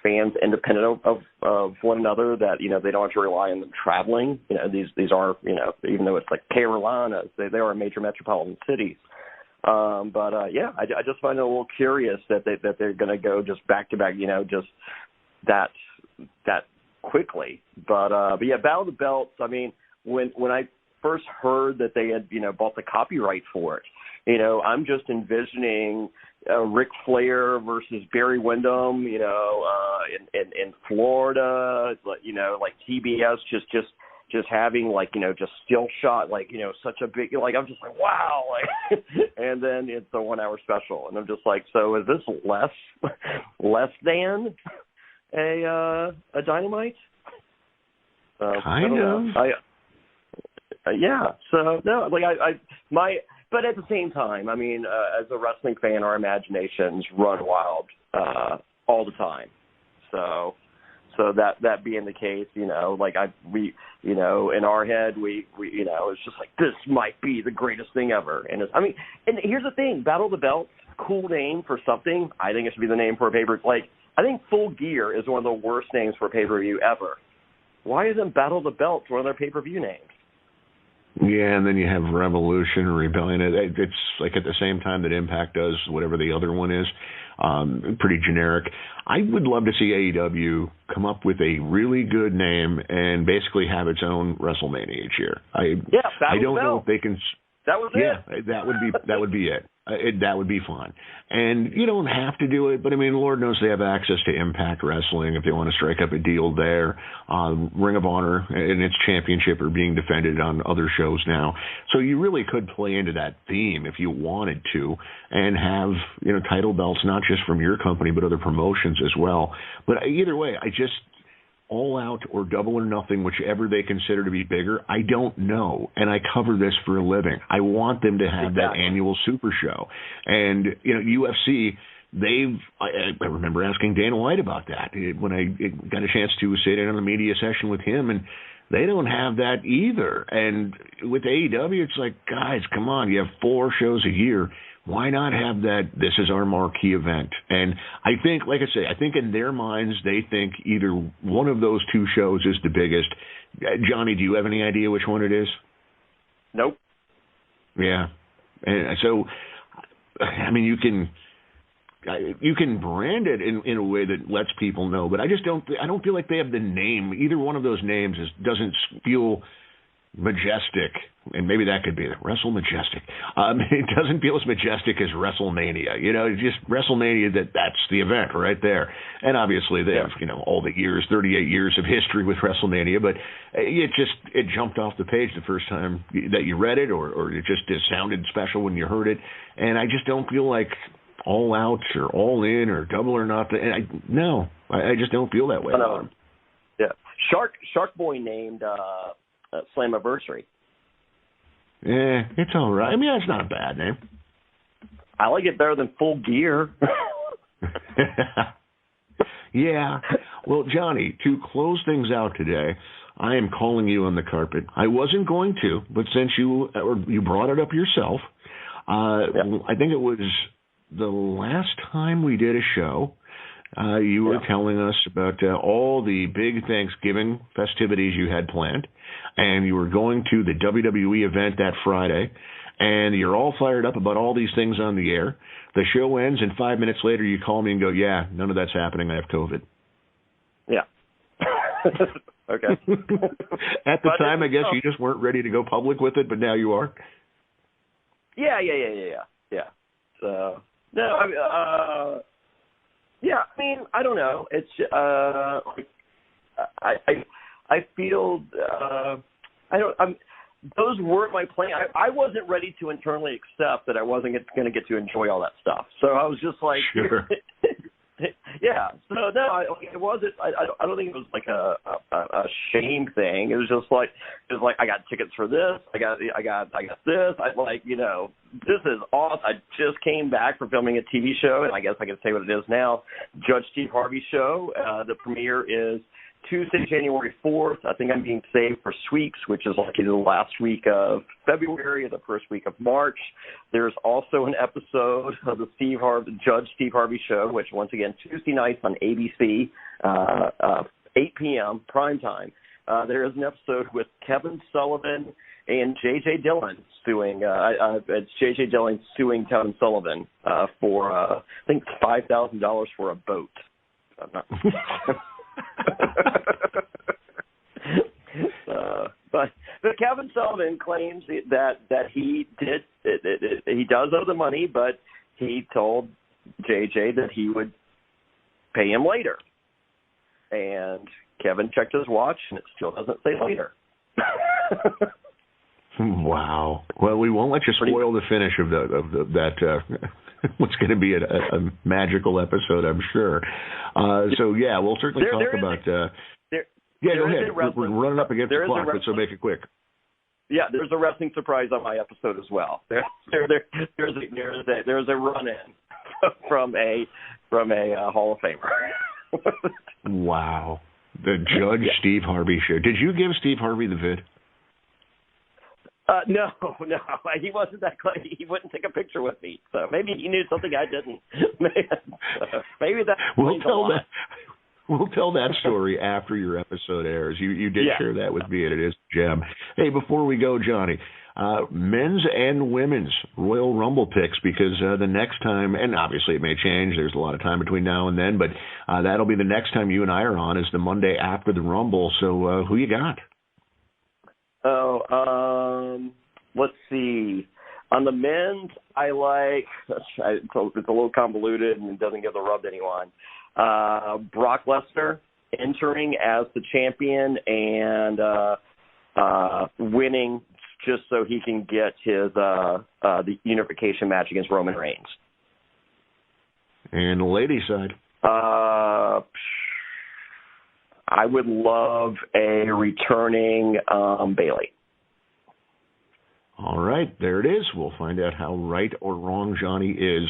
fans independent of one another that they don't have to rely on them traveling. These are even though it's like Carolinas, they are major metropolitan cities. I just find it a little curious that they're going to go just back to back, just that quickly. But yeah, Battle of the Belts. I mean, when I first heard that they had bought the copyright for it, I'm just envisioning Ric Flair versus Barry Windham, in Florida, like TBS just having just still shot, such a big, I'm just like, wow, and then it's a 1 hour special, and I'm just like, so is this less than a Dynamite? Kind of. Yeah. So no, but at the same time, I mean, as a wrestling fan, our imaginations run wild all the time. So that being the case, in our head, we it's just like, this might be the greatest thing ever. And and here's the thing, Battle of the Belts, cool name for something. I think it should be the name for a pay-per-view. I think Full Gear is one of the worst names for a pay-per-view ever. Why isn't Battle of the Belts one of their pay-per-view names? Yeah, and then you have Revolution or Rebellion. It's like at the same time that Impact does whatever the other one is, pretty generic. I would love to see AEW come up with a really good name and basically have its own WrestleMania each year. I don't know if they can. That was it. That would be it. That would be fun. And you don't have to do it, but I mean, Lord knows they have access to Impact Wrestling if they want to strike up a deal there. Ring of Honor and its championship are being defended on other shows now. So you really could play into that theme if you wanted to and have, title belts, not just from your company, but other promotions as well. But either way, All Out or Double or Nothing, whichever they consider to be bigger, I don't know. And I cover this for a living. I want them to have that annual super show. And, UFC, I remember asking Dana White about that when I got a chance to sit in on a media session with him, and they don't have that either. And with AEW, it's like, guys, come on, you have 4 shows a year. Why not have that? This is our marquee event. And I think, like I say, in their minds, they think either one of those 2 shows is the biggest. Johnny, do you have any idea which one it is? Nope. Yeah. And so, I mean, you can brand it in a way that lets people know, but I don't feel like they have the name. Either one of those names doesn't feel majestic, and maybe that could be it. Wrestle Majestic. It doesn't feel as majestic as WrestleMania. Just WrestleMania, that's the event right there. And obviously they have, all the years, 38 years of history with WrestleMania, but it jumped off the page the first time that you read it, or it sounded special when you heard it. And I just don't feel like All Out or All In or Double or Nothing. I just don't feel that way about them. Yeah. Shark Boy named Slammiversary. Yeah, it's all right. I mean, it's not a bad name. I like it better than Full Gear. Yeah. Well, Johnny, to close things out today, I am calling you on the carpet. I wasn't going to, but since you brought it up yourself, I think it was the last time we did a show, you were telling us about all the big Thanksgiving festivities you had planned, and you were going to the WWE event that Friday, and you're all fired up about all these things on the air. The show ends, and 5 minutes later you call me and go, yeah, none of that's happening. I have COVID. Yeah. Okay. At the time, I guess you just weren't ready to go public with it, but now you are? Yeah. So, no, I mean, I don't know. It's I feel those were my plan. I wasn't ready to internally accept that I wasn't going to get to enjoy all that stuff. So I was just like, sure. Yeah. So no, it wasn't. I don't think it was like a shame thing. It was like I got tickets for this. I got this. I this is awesome. I just came back from filming a TV show, and I guess I can say what it is now. Judge Steve Harvey's show. The premiere is Tuesday, January 4th. I think I'm being saved for sweeps, which is like either the last week of February or the first week of March. There's also an episode of the Judge Steve Harvey show, which once again, Tuesday nights on ABC, 8 p.m. prime time. There is an episode with Kevin Sullivan and J.J. Dillon suing. It's J.J. Dillon suing Kevin Sullivan for I think $5,000 for a boat. I'm not. But Kevin Sullivan claims that he does owe the money, but he told JJ that he would pay him later. And Kevin checked his watch, and it still doesn't say later. Wow. Well, we won't let you spoil the finish of that. What's going to be a magical episode, I'm sure. So yeah, we'll certainly talk about. Go ahead. We're running up against the clock, so make it quick. Yeah, there's a wrestling surprise on my episode as well. There's a run-in from a Hall of Famer. Wow, the Judge Steve Harvey show. Did you give Steve Harvey the vid? No, he wasn't that close. He wouldn't take a picture with me, so maybe he knew something I didn't. Maybe that. We'll tell that story after your episode airs. You did share that with me, and it is a gem. Hey, before we go, Johnny, men's and women's Royal Rumble picks, because the next time, and obviously it may change, there's a lot of time between now and then, but that'll be the next time you and I are on, is the Monday after the Rumble. So who you got? Let's see. On the men's, I like, it's a little convoluted and it doesn't give the rub to anyone. Brock Lesnar entering as the champion and winning just so he can get his the unification match against Roman Reigns. And the ladies' side? I would love a returning Bayley. All right, there it is. We'll find out how right or wrong Johnny is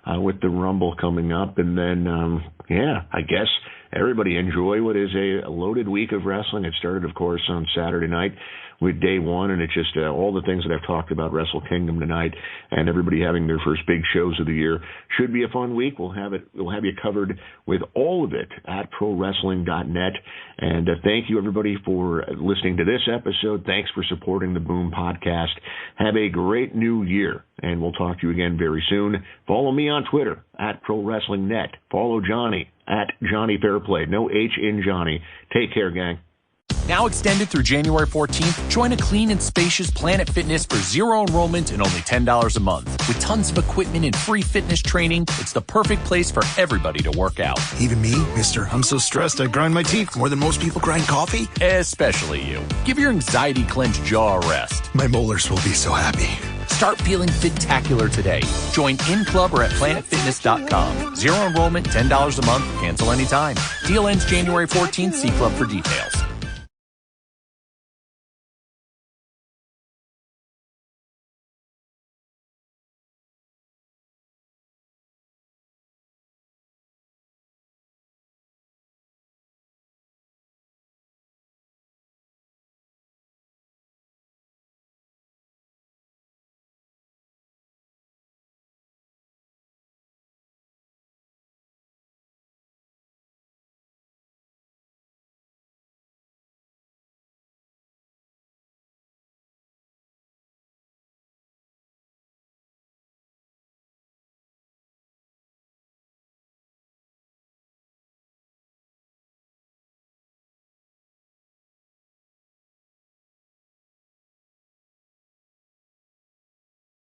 with the Rumble coming up. And then, I guess everybody enjoy what is a loaded week of wrestling. It started, of course, on Saturday night with day one, and it's just all the things that I've talked about Wrestle Kingdom tonight, and everybody having their first big shows of the year. Should be a fun week. We'll have you covered with all of it at ProWrestling.net. And thank you, everybody, for listening to this episode. Thanks for supporting the Boom Podcast. Have a great new year, and we'll talk to you again very soon. Follow me on Twitter at ProWrestlingNet. Follow Johnny at Johnny Fairplay. No H in Johnny. Take care, gang. Now extended through January 14th, join a clean and spacious Planet Fitness for zero enrollment and only $10 a month. With tons of equipment and free fitness training, it's the perfect place for everybody to work out. Even me, mister. I'm so stressed I grind my teeth more than most people grind coffee. Especially you. Give your anxiety-clenched jaw a rest. My molars will be so happy. Start feeling fit-tacular today. Join in club or at planetfitness.com. Zero enrollment, $10 a month, cancel anytime. Deal ends January 14th. See club for details.